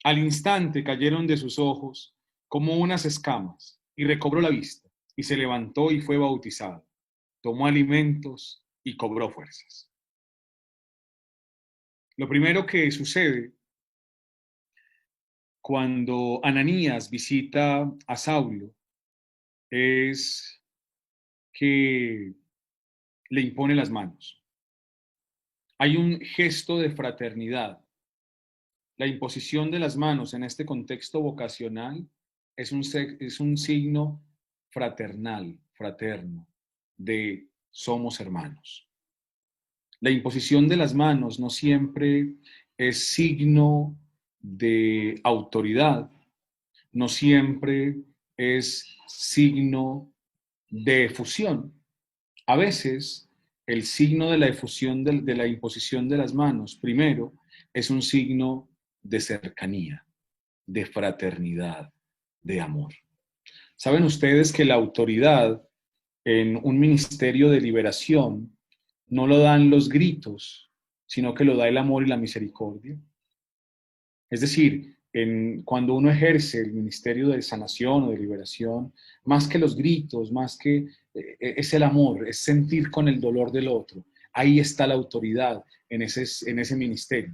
C: Al instante cayeron de sus ojos como unas escamas, y recobró la vista, y se levantó y fue bautizado. Tomó alimentos y cobró fuerzas. Lo primero que sucede cuando Ananías visita a Saulo es que le impone las manos. Hay un gesto de fraternidad. La imposición de las manos en este contexto vocacional es un signo fraternal, fraterno, de somos hermanos. La imposición de las manos no siempre es signo de autoridad, no siempre es signo de efusión. A veces el signo de la efusión, de la imposición de las manos, primero, es un signo de cercanía, de fraternidad, de amor. ¿Saben ustedes que la autoridad en un ministerio de liberación no lo dan los gritos, sino que lo da el amor y la misericordia? Es decir, cuando uno ejerce el ministerio de sanación o de liberación, más que los gritos, más que es el amor, es sentir con el dolor del otro. Ahí está la autoridad en ese ministerio,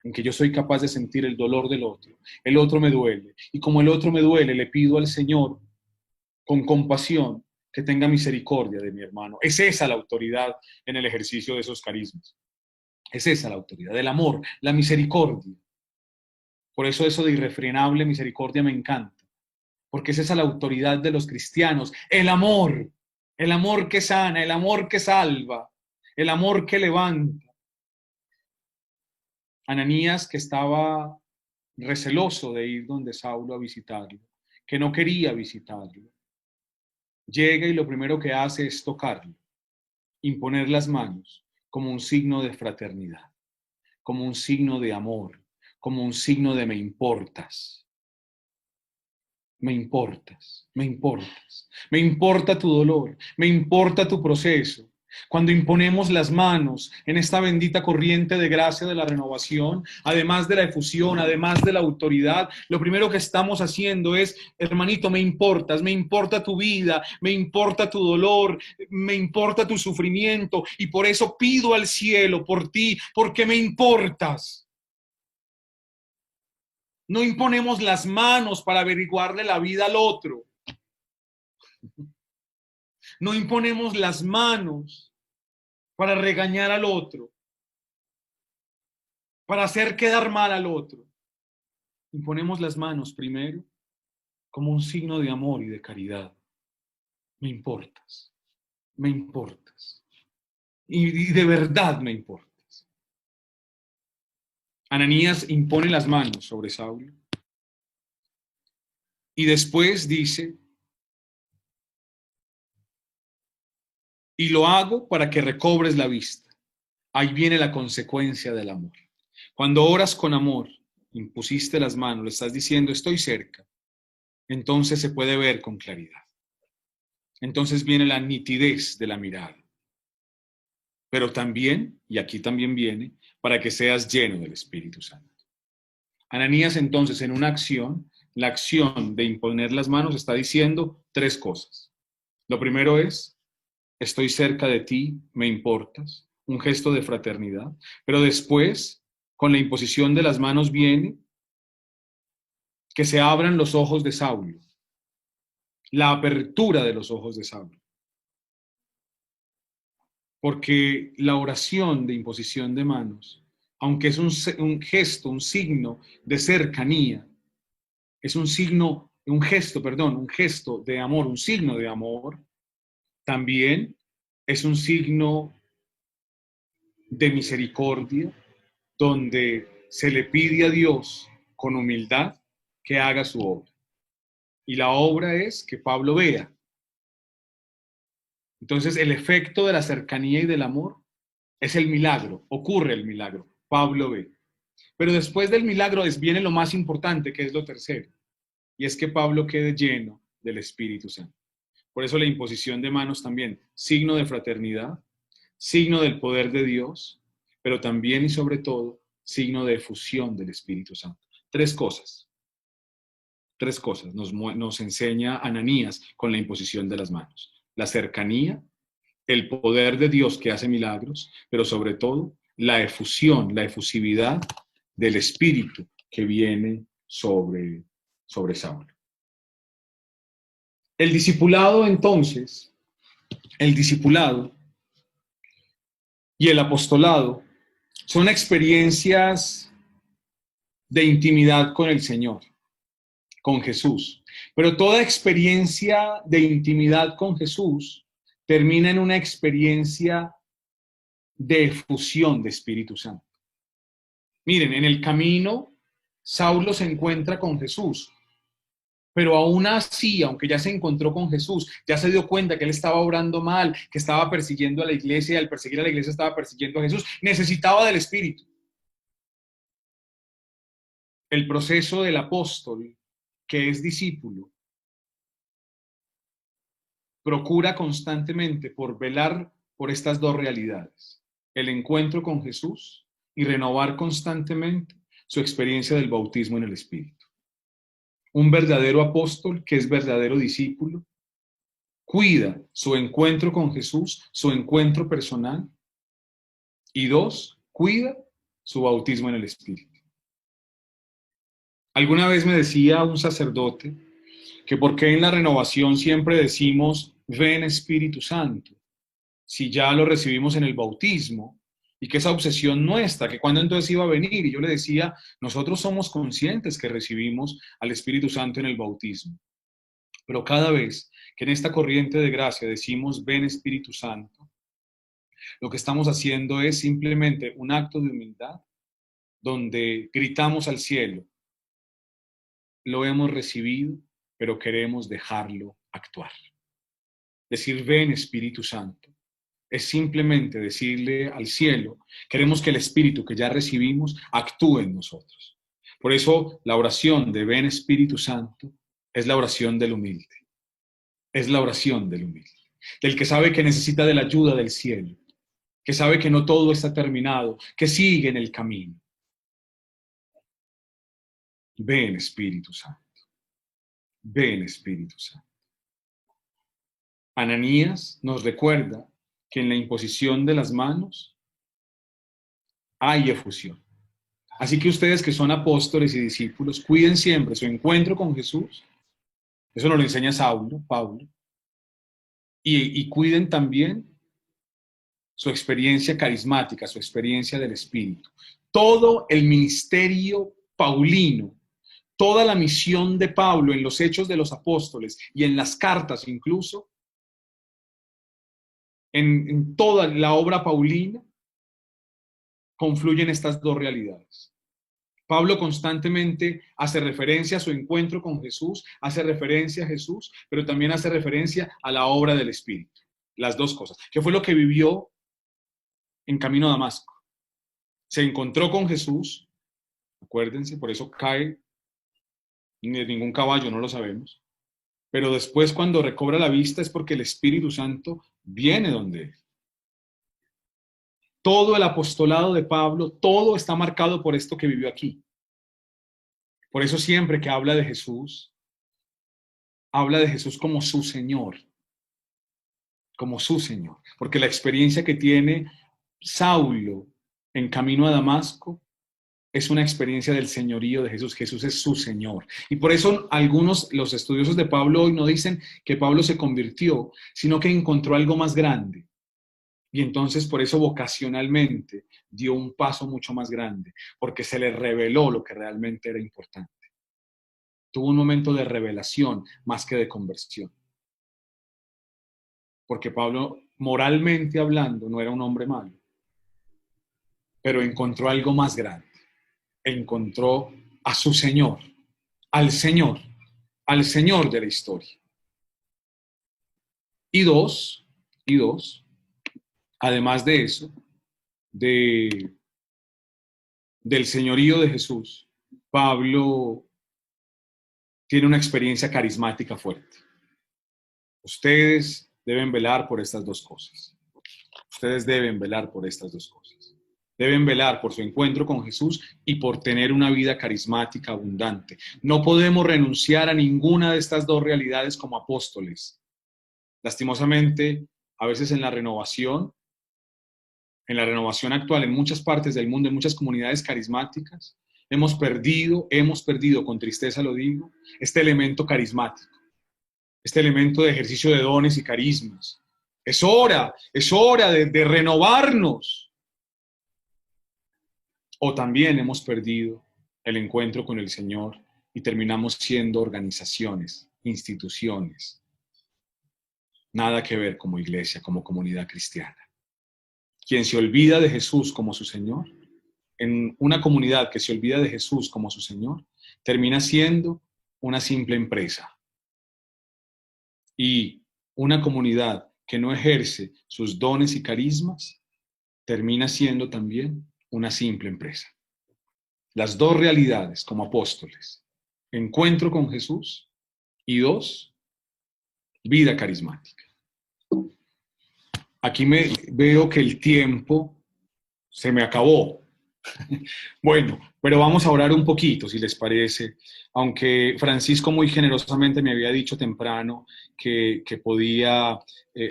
C: en que yo soy capaz de sentir el dolor del otro. El otro me duele. Y como el otro me duele, le pido al Señor, con compasión, que tenga misericordia de mi hermano. Es esa la autoridad en el ejercicio de esos carismas. Es esa la autoridad, el amor, la misericordia. Por eso de irrefrenable misericordia me encanta, porque es esa la autoridad de los cristianos, el amor que sana, el amor que salva, el amor que levanta. Ananías, que estaba receloso de ir donde Saulo a visitarlo, que no quería visitarlo, llega y lo primero que hace es tocarlo, imponer las manos como un signo de fraternidad, como un signo de amor, como un signo de me importas. Me importas, me importas. Me importa tu dolor, me importa tu proceso. Cuando imponemos las manos en esta bendita corriente de gracia de la renovación, además de la efusión, además de la autoridad, lo primero que estamos haciendo es, hermanito, me importas, me importa tu vida, me importa tu dolor, me importa tu sufrimiento, y por eso pido al cielo por ti, porque me importas. No imponemos las manos para averiguarle la vida al otro. No imponemos las manos para regañar al otro, para hacer quedar mal al otro. Imponemos las manos primero como un signo de amor y de caridad. Me importas, me importas. Y de verdad me importas. Ananías impone las manos sobre Saulo y después dice, y lo hago para que recobres la vista. Ahí viene la consecuencia del amor. Cuando oras con amor, impusiste las manos, le estás diciendo, estoy cerca, entonces se puede ver con claridad. entonces viene la nitidez de la mirada. Pero también, y aquí también viene, para que seas lleno del Espíritu Santo. Ananías entonces en una acción, la acción de imponer las manos está diciendo tres cosas. Lo primero es, estoy cerca de ti, me importas, un gesto de fraternidad. Pero después, con la imposición de las manos viene que se abran los ojos de Saulo, la apertura de los ojos de Saulo. Porque la oración de imposición de manos, aunque es un gesto, un signo de cercanía, es un signo, un gesto de amor, un signo de amor, también es un signo de misericordia, donde se le pide a Dios con humildad que haga su obra. Y la obra es que Pablo vea. Entonces el efecto de la cercanía y del amor es el milagro, ocurre el milagro, Pablo ve. Pero después del milagro viene lo más importante, que es lo tercero, y es que Pablo quede lleno del Espíritu Santo. Por eso la imposición de manos también, signo de fraternidad, signo del poder de Dios, pero también y sobre todo, signo de efusión del Espíritu Santo. Tres cosas nos enseña Ananías con la imposición de las manos. La cercanía, el poder de Dios que hace milagros, pero sobre todo la efusión, la efusividad del Espíritu que viene sobre Saulo. El discipulado entonces, el discipulado y el apostolado son experiencias de intimidad con el Señor, con Jesús. Pero toda experiencia de intimidad con Jesús termina en una experiencia de efusión de Espíritu Santo. Miren, en el camino, Saulo se encuentra con Jesús, pero aún así, aunque ya se encontró con Jesús, ya se dio cuenta que él estaba obrando mal, que estaba persiguiendo a la iglesia, y al perseguir a la iglesia estaba persiguiendo a Jesús, necesitaba del Espíritu. El proceso del apóstol, que es discípulo, procura constantemente por velar por estas dos realidades, el encuentro con Jesús y renovar constantemente su experiencia del bautismo en el Espíritu. Un verdadero apóstol, que es verdadero discípulo, cuida su encuentro con Jesús, su encuentro personal, y dos, cuida su bautismo en el Espíritu. Alguna vez me decía un sacerdote que por qué en la renovación siempre decimos, ven Espíritu Santo, si ya lo recibimos en el bautismo, y que esa obsesión nuestra, que cuando entonces iba a venir, y yo le decía, nosotros somos conscientes que recibimos al Espíritu Santo en el bautismo, pero cada vez que en esta corriente de gracia decimos, ven Espíritu Santo, lo que estamos haciendo es simplemente un acto de humildad, donde gritamos al cielo, lo hemos recibido, pero queremos dejarlo actuar. Decir, ven Espíritu Santo, es simplemente decirle al cielo, queremos que el Espíritu que ya recibimos actúe en nosotros. Por eso la oración de ven Espíritu Santo es la oración del humilde. Es la oración del humilde. Del que sabe que necesita de la ayuda del cielo, que sabe que no todo está terminado, que sigue en el camino. Ven Espíritu Santo. Ven Espíritu Santo. Ananías nos recuerda que en la imposición de las manos hay efusión. Así que ustedes que son apóstoles y discípulos, cuiden siempre su encuentro con Jesús. Eso nos lo enseña Pablo. Y cuiden también su experiencia carismática, su experiencia del Espíritu. Todo el ministerio paulino, toda la misión de Pablo en los Hechos de los Apóstoles y en las cartas incluso, en toda la obra paulina, confluyen estas dos realidades. Pablo constantemente hace referencia a su encuentro con Jesús, hace referencia a Jesús, pero también hace referencia a la obra del Espíritu. Las dos cosas. ¿Qué fue lo que vivió en camino a Damasco? Se encontró con Jesús, acuérdense, por eso cae de ningún caballo, no lo sabemos, pero después cuando recobra la vista es porque el Espíritu Santo viene donde él. Todo el apostolado de Pablo, todo está marcado por esto que vivió aquí. Por eso siempre que habla de Jesús como su Señor. Como su Señor. Porque la experiencia que tiene Saulo en camino a Damasco es una experiencia del señorío de Jesús. Jesús es su Señor. Y por eso los estudiosos de Pablo hoy no dicen que Pablo se convirtió, sino que encontró algo más grande. Y entonces por eso vocacionalmente dio un paso mucho más grande, porque se le reveló lo que realmente era importante. Tuvo un momento de revelación más que de conversión. Porque Pablo, moralmente hablando, no era un hombre malo, pero encontró algo más grande. Encontró a su Señor, al Señor de la historia. Y dos, además de eso, del señorío de Jesús, Pablo tiene una experiencia carismática fuerte. Ustedes deben velar por estas dos cosas. Ustedes deben velar por estas dos cosas. Deben velar por su encuentro con Jesús y por tener una vida carismática abundante. No podemos renunciar a ninguna de estas dos realidades como apóstoles. Lastimosamente, a veces en la renovación actual, en muchas partes del mundo, en muchas comunidades carismáticas, hemos perdido, con tristeza lo digo, este elemento carismático, este elemento de ejercicio de dones y carismas. Es hora de renovarnos. O también hemos perdido el encuentro con el Señor y terminamos siendo organizaciones, instituciones. Nada que ver como iglesia, como comunidad cristiana. Quien se olvida de Jesús como su Señor, en una comunidad que se olvida de Jesús como su Señor, termina siendo una simple empresa. Y una comunidad que no ejerce sus dones y carismas, termina siendo también una simple empresa. Las dos realidades como apóstoles, encuentro con Jesús y dos, vida carismática. Aquí veo que el tiempo se me acabó. Bueno, pero vamos a orar un poquito, si les parece. Aunque Francisco muy generosamente me había dicho temprano que podía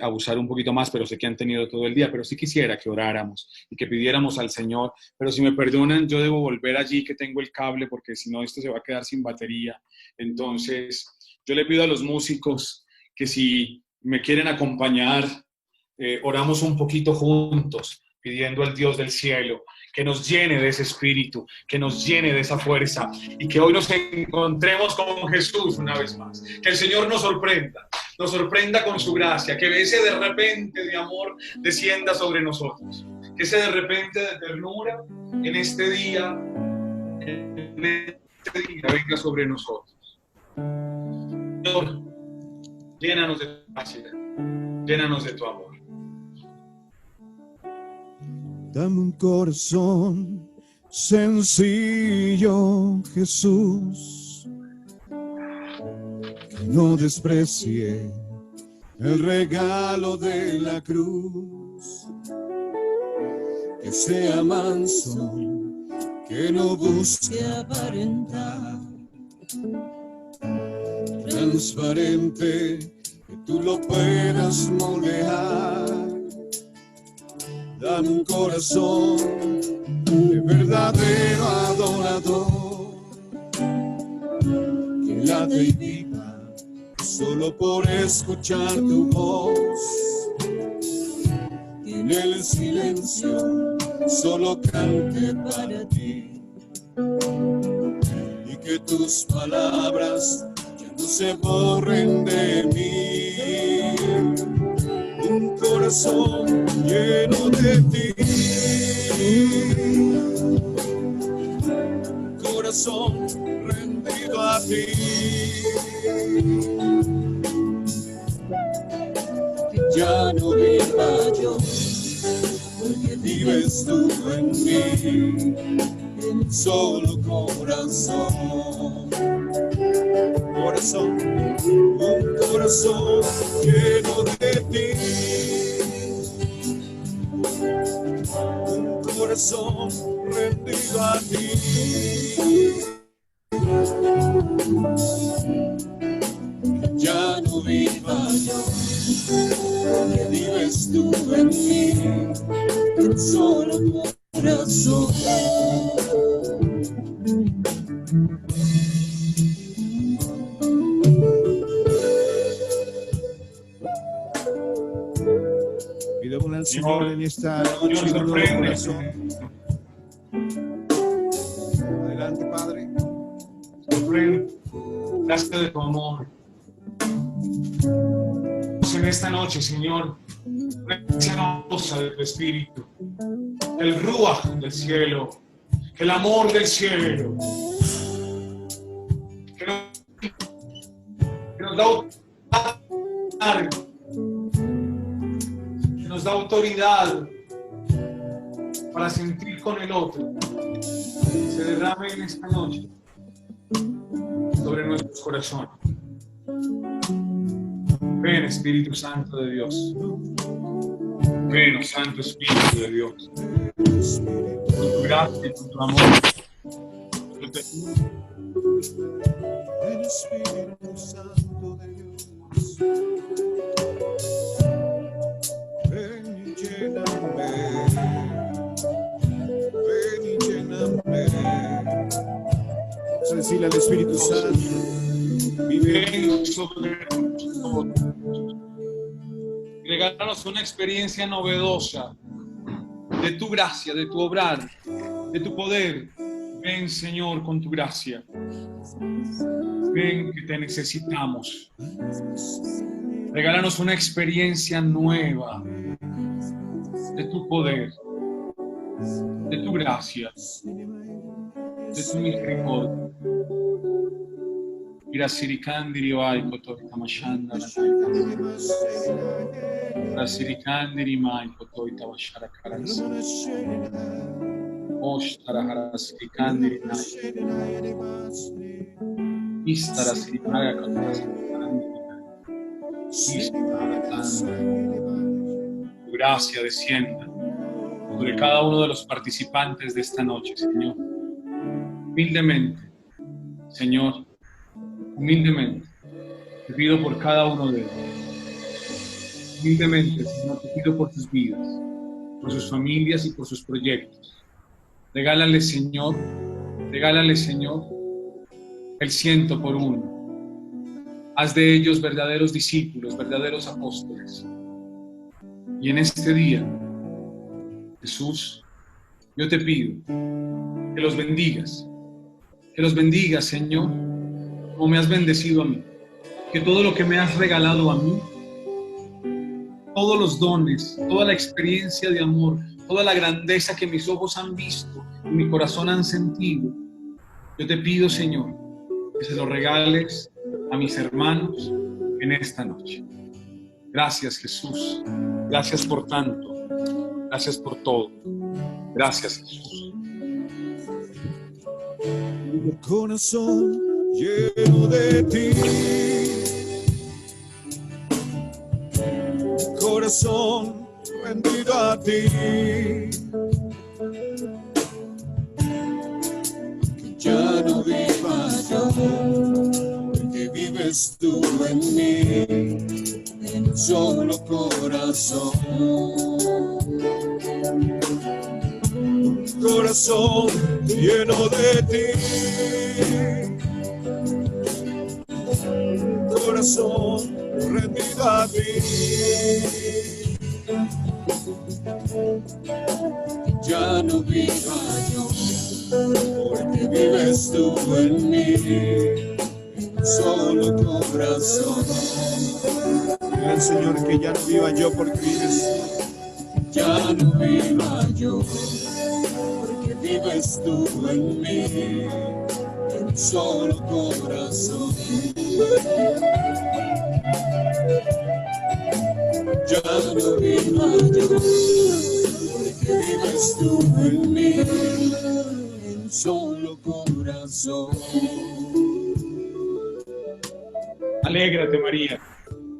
C: abusar un poquito más, pero sé que han tenido todo el día, pero sí quisiera que oráramos y que pidiéramos al Señor. Pero si me perdonan, yo debo volver allí que tengo el cable, porque si no esto se va a quedar sin batería. Entonces, yo le pido a los músicos que si me quieren acompañar, oramos un poquito juntos, pidiendo al Dios del cielo que nos llene de ese espíritu, que nos llene de esa fuerza y que hoy nos encontremos con Jesús una vez más. Que el Señor nos sorprenda con su gracia, que ese de repente de amor descienda sobre nosotros, que ese de repente de ternura en este día venga sobre nosotros. Señor, llénanos de tu gracia, llénanos de tu amor.
D: Dame un corazón sencillo, Jesús, que no desprecie el regalo de la cruz, que sea manso, que no busque aparentar, transparente, que tú lo puedas moldear. Dame un corazón de verdadero adorador, que late y viva solo por escuchar tu voz, que en el silencio solo cante para ti, y que tus palabras ya no se borren de mí. Un corazón lleno de ti, corazón rendido a ti, que ya no viva yo, porque vives tú en mí, en un solo corazón, un corazón lleno de ti, un corazón rendido a ti. Ya no viva yo, porque vives tú en mí, un solo corazón. Pidámosle al Señor en esta noche de nuevo corazón. Adelante, Padre.
C: Gracias de tu amor. En esta noche, Señor, una gracia hermosa de tu Espíritu, el Ruach del cielo, el amor del cielo, que nos da autoridad para sentir con el otro, se derrame en esta noche sobre nuestros corazones. Ven, Espíritu Santo de Dios. Ven, oh Santo Espíritu de Dios. Con tu gracia y con tu amor. Yo te...
D: El Espíritu Santo de Dios. Ven y lléname. Ven y lléname. Vamos a decirle al Espíritu Santo.
C: Ven sobre nosotros. Regálanos una experiencia novedosa de tu gracia, de tu obrar, de tu poder. Ven, Señor, con tu gracia. Ven, que te necesitamos. Regálanos una experiencia nueva de tu poder, de tu gracia, de tu misericordia. Irasirikandiri vai potoi tamashanda Irasirikandiri mai potoi tamashara karansa Oshtara harasirikandiri nai Istara sirikaya katarasirikandiri Tu gracia descienda sobre cada uno de los participantes de esta noche, Señor. Humildemente, Señor, humildemente, te pido por cada uno de ellos. Humildemente, Señor, te pido por sus vidas, por sus familias y por sus proyectos. Regálale, Señor, el 100 por 1. Haz de ellos verdaderos discípulos, verdaderos apóstoles. Y en este día, Jesús, yo te pido que los bendigas, Señor, como me has bendecido a mí, que todo lo que me has regalado a mí, todos los dones, toda la experiencia de amor, toda la grandeza que mis ojos han visto y mi corazón han sentido, yo te pido, Señor, que se lo regales a mis hermanos en esta noche. Gracias, Jesús. Gracias por tanto. Gracias por todo. Gracias, Jesús.
D: Mi corazón lleno de ti, corazón rendido a ti, que ya no viva yo, porque vives tú en mí, en un solo corazón. Un corazón lleno de ti, corazón rendido a ti, ya no viva yo, porque vives tú en mí, en un solo corazón. Dile al Señor que ya no viva yo porque vives tú. Ya no viva yo, porque vives tú en mí, en un solo corazón. Ya no viva yo, porque vives tú en mí, en un solo corazón.
C: Alégrate, María.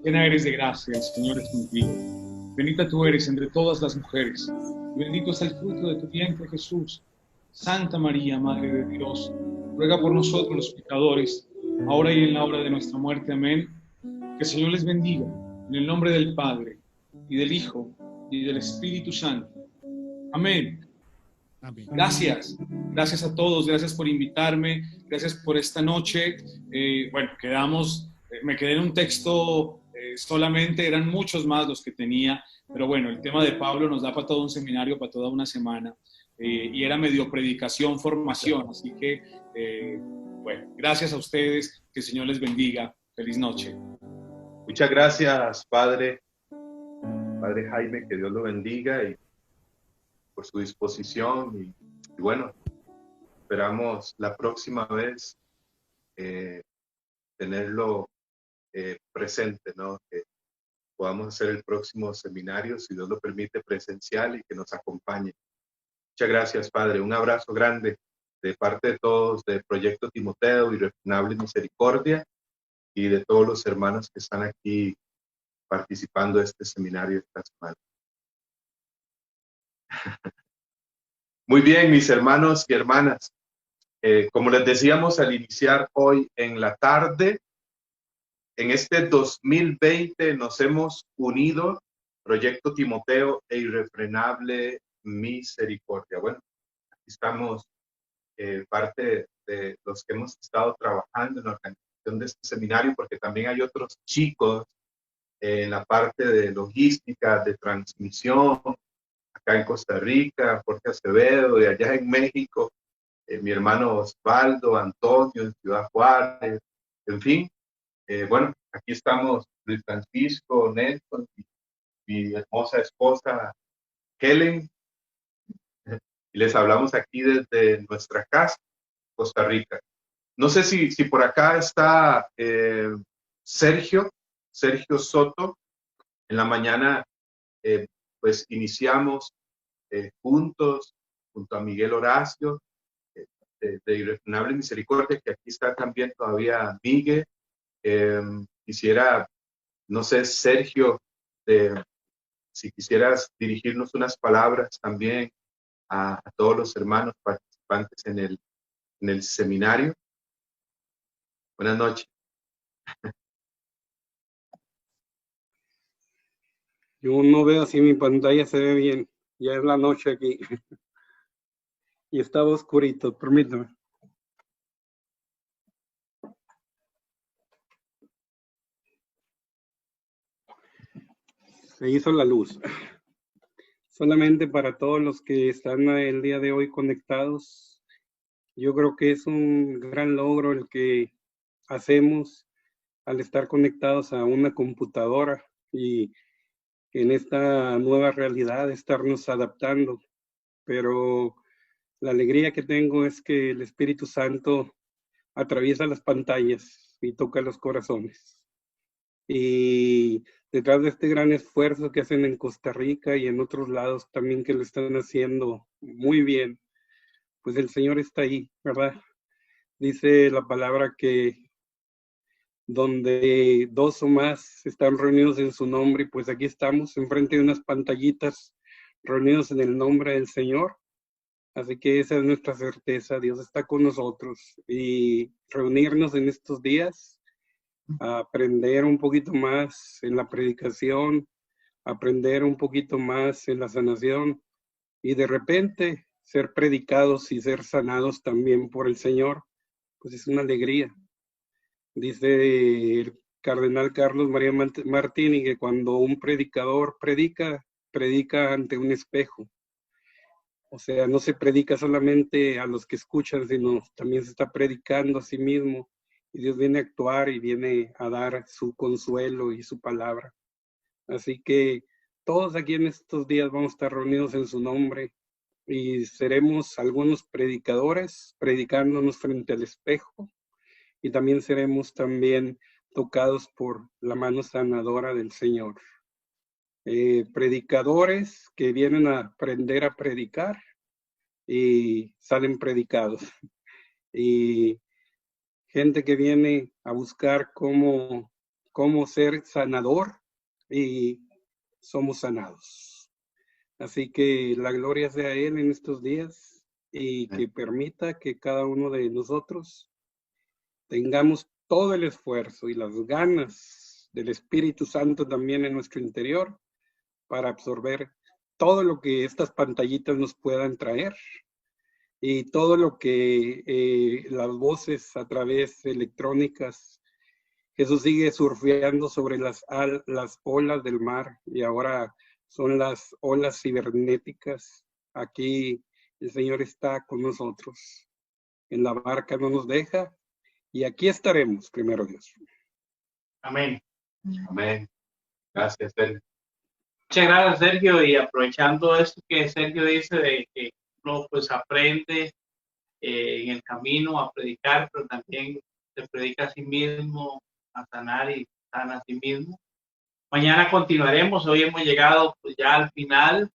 C: Llena eres de gracia, el Señor es contigo. Bendita tú eres entre todas las mujeres, y bendito es el fruto de tu vientre, Jesús. Santa María, Madre de Dios, ruega por nosotros los pecadores, ahora y en la hora de nuestra muerte. Amén. Que el Señor les bendiga, en el nombre del Padre, y del Hijo, y del Espíritu Santo. Amén.
E: Amén.
C: Gracias. Gracias a todos. Gracias por invitarme. Gracias por esta noche. Bueno, me quedé en un texto solamente, eran muchos más los que tenía, pero bueno, el tema de Pablo nos da para todo un seminario, para toda una semana, y era medio predicación, formación, así que, bueno, gracias a ustedes, que el Señor les bendiga. Feliz noche.
F: Muchas gracias, Padre Jaime, que Dios lo bendiga y por su disposición y bueno, esperamos la próxima vez tenerlo presente, ¿no? Que podamos hacer el próximo seminario, si Dios lo permite, presencial y que nos acompañe. Muchas gracias, Padre. Un abrazo grande de parte de todos del Proyecto Timoteo y Irrefrenable Misericordia y de todos los hermanos que están aquí participando de este seminario esta semana. Muy bien, mis hermanos y hermanas. Como les decíamos al iniciar hoy en la tarde, en este 2020 nos hemos unido, Proyecto Timoteo e Irrefrenable Misericordia. Bueno, aquí estamos parte de los que hemos estado trabajando en la organización de este seminario, porque también hay otros chicos en la parte de logística, de transmisión, acá en Costa Rica, Jorge Acevedo, y allá en México, mi hermano Osvaldo, Antonio, en Ciudad Juárez, en fin. Bueno, aquí estamos Luis Francisco, Nelson y mi hermosa esposa Helen, y les hablamos aquí desde nuestra casa, Costa Rica. No sé si por acá está Sergio Soto. En la mañana pues iniciamos juntos, junto a Miguel Horacio, de Irrefrenable Misericordia, que aquí está también todavía Miguel. Quisiera, no sé, Sergio, si quisieras dirigirnos unas palabras también a todos los hermanos participantes en el seminario. Buenas noches.
G: Yo no veo si mi pantalla se ve bien. Ya es la noche aquí. Y estaba oscurito, permítame. Se hizo la luz. Solamente para todos los que están el día de hoy conectados, yo creo que es un gran logro el que hacemos al estar conectados a una computadora y en esta nueva realidad estarnos adaptando. Pero la alegría que tengo es que el Espíritu Santo atraviesa las pantallas y toca los corazones. Y detrás de este gran esfuerzo que hacen en Costa Rica y en otros lados también que lo están haciendo muy bien, pues el Señor está ahí, ¿verdad? Dice la palabra que donde dos o más están reunidos en su nombre, pues aquí estamos enfrente de unas pantallitas reunidos en el nombre del Señor. Así que esa es nuestra certeza, Dios está con nosotros y reunirnos en estos días, a aprender un poquito más en la predicación, aprender un poquito más en la sanación y de repente ser predicados y ser sanados también por el Señor, pues es una alegría. Dice el cardenal Carlos María Martini que cuando un predicador predica ante un espejo. O sea, no se predica solamente a los que escuchan, sino también se está predicando a sí mismo. Y Dios viene a actuar y viene a dar su consuelo y su palabra. Así que todos aquí en estos días vamos a estar reunidos en su nombre y seremos algunos predicadores predicándonos frente al espejo y también seremos también tocados por la mano sanadora del Señor. Predicadores que vienen a aprender a predicar y salen predicados. Y gente que viene a buscar cómo cómo ser sanador y somos sanados. Así que la gloria sea a Él en estos días y que permita que cada uno de nosotros tengamos todo el esfuerzo y las ganas del Espíritu Santo también en nuestro interior para absorber todo lo que estas pantallitas nos puedan traer y todo lo que las voces a través electrónicas. Jesús sigue surfeando sobre las olas del mar y ahora son las olas cibernéticas. Aquí el Señor está con nosotros. En la barca no nos deja y aquí estaremos, primero Dios.
A: Amén.
F: Amén. Gracias, Sergio.
A: Muchas gracias, Sergio. Y aprovechando esto que Sergio dice de que uno pues aprende en el camino a predicar, pero también se predica a sí mismo, a sanar y sana a sí mismo. Mañana continuaremos. Hoy hemos llegado pues ya al final,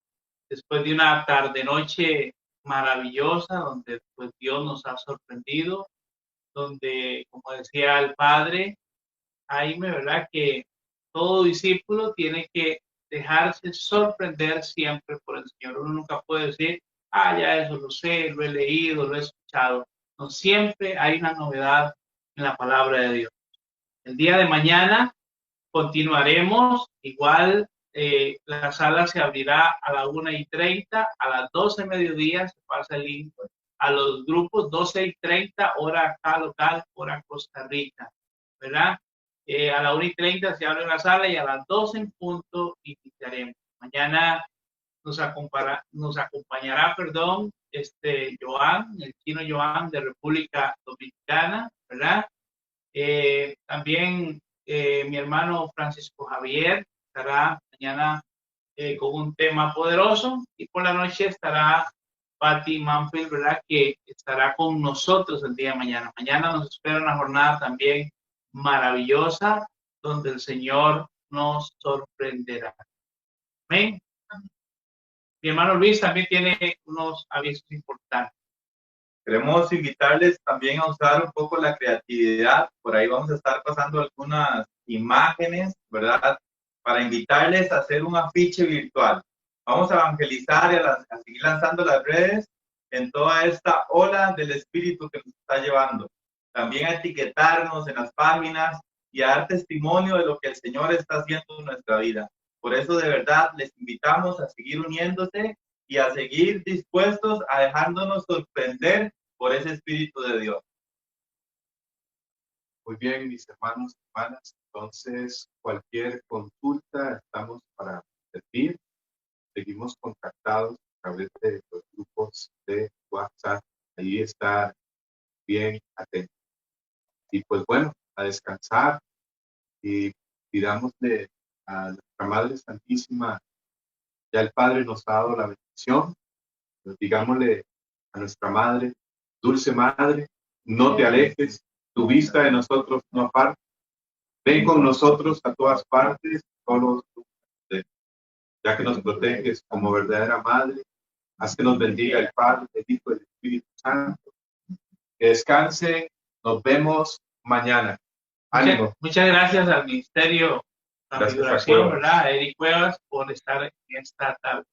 A: después de una tarde-noche maravillosa, donde pues Dios nos ha sorprendido, donde, como decía el Padre, Jaime, ¿verdad? Que todo discípulo tiene que dejarse sorprender siempre por el Señor. Uno nunca puede decir, ya eso lo sé, lo he leído, lo he escuchado. No, siempre hay una novedad en la palabra de Dios. El día de mañana continuaremos, igual la sala se abrirá a las 1:30, a las 12 mediodía se pasa el link a los grupos 12:30, hora acá local, hora Costa Rica, ¿verdad? A las 1:30 se abre la sala y a las 12 en punto iniciaremos. Mañana nos acompañará, Joan, el chino Joan de República Dominicana, ¿verdad? También mi hermano Francisco Javier estará mañana con un tema poderoso y por la noche estará Patty Manfield, ¿verdad? Que estará con nosotros el día de mañana. Mañana nos espera una jornada también maravillosa donde el Señor nos sorprenderá. Amén. Mi hermano Luis también tiene unos avisos importantes.
F: Queremos invitarles también a usar un poco la creatividad. Por ahí vamos a estar pasando algunas imágenes, ¿verdad? Para invitarles a hacer un afiche virtual. Vamos a evangelizar y a seguir lanzando las redes en toda esta ola del Espíritu que nos está llevando. También a etiquetarnos en las páginas y a dar testimonio de lo que el Señor está haciendo en nuestra vida. Por eso, de verdad, les invitamos a seguir uniéndose y a seguir dispuestos a dejándonos sorprender por ese Espíritu de Dios. Muy bien, mis hermanos y hermanas. Entonces, cualquier consulta, estamos para servir. Seguimos contactados a través de los grupos de WhatsApp. Ahí está bien atento. Y pues bueno, a descansar y pidámosle a nuestra Madre Santísima. Ya el Padre nos ha dado la bendición. Pues digámosle a nuestra Madre, dulce Madre, no te alejes, tu vista de nosotros no aparte. Ven con nosotros a todas partes, solo ya que nos proteges como verdadera Madre. Haz que nos bendiga el Padre, el Hijo y el Espíritu Santo. Que descanse, nos vemos mañana. Ánimo.
A: Muchas gracias al Ministerio de Transfiguración, ¿verdad? A Eric Cuevas por estar en esta tarde.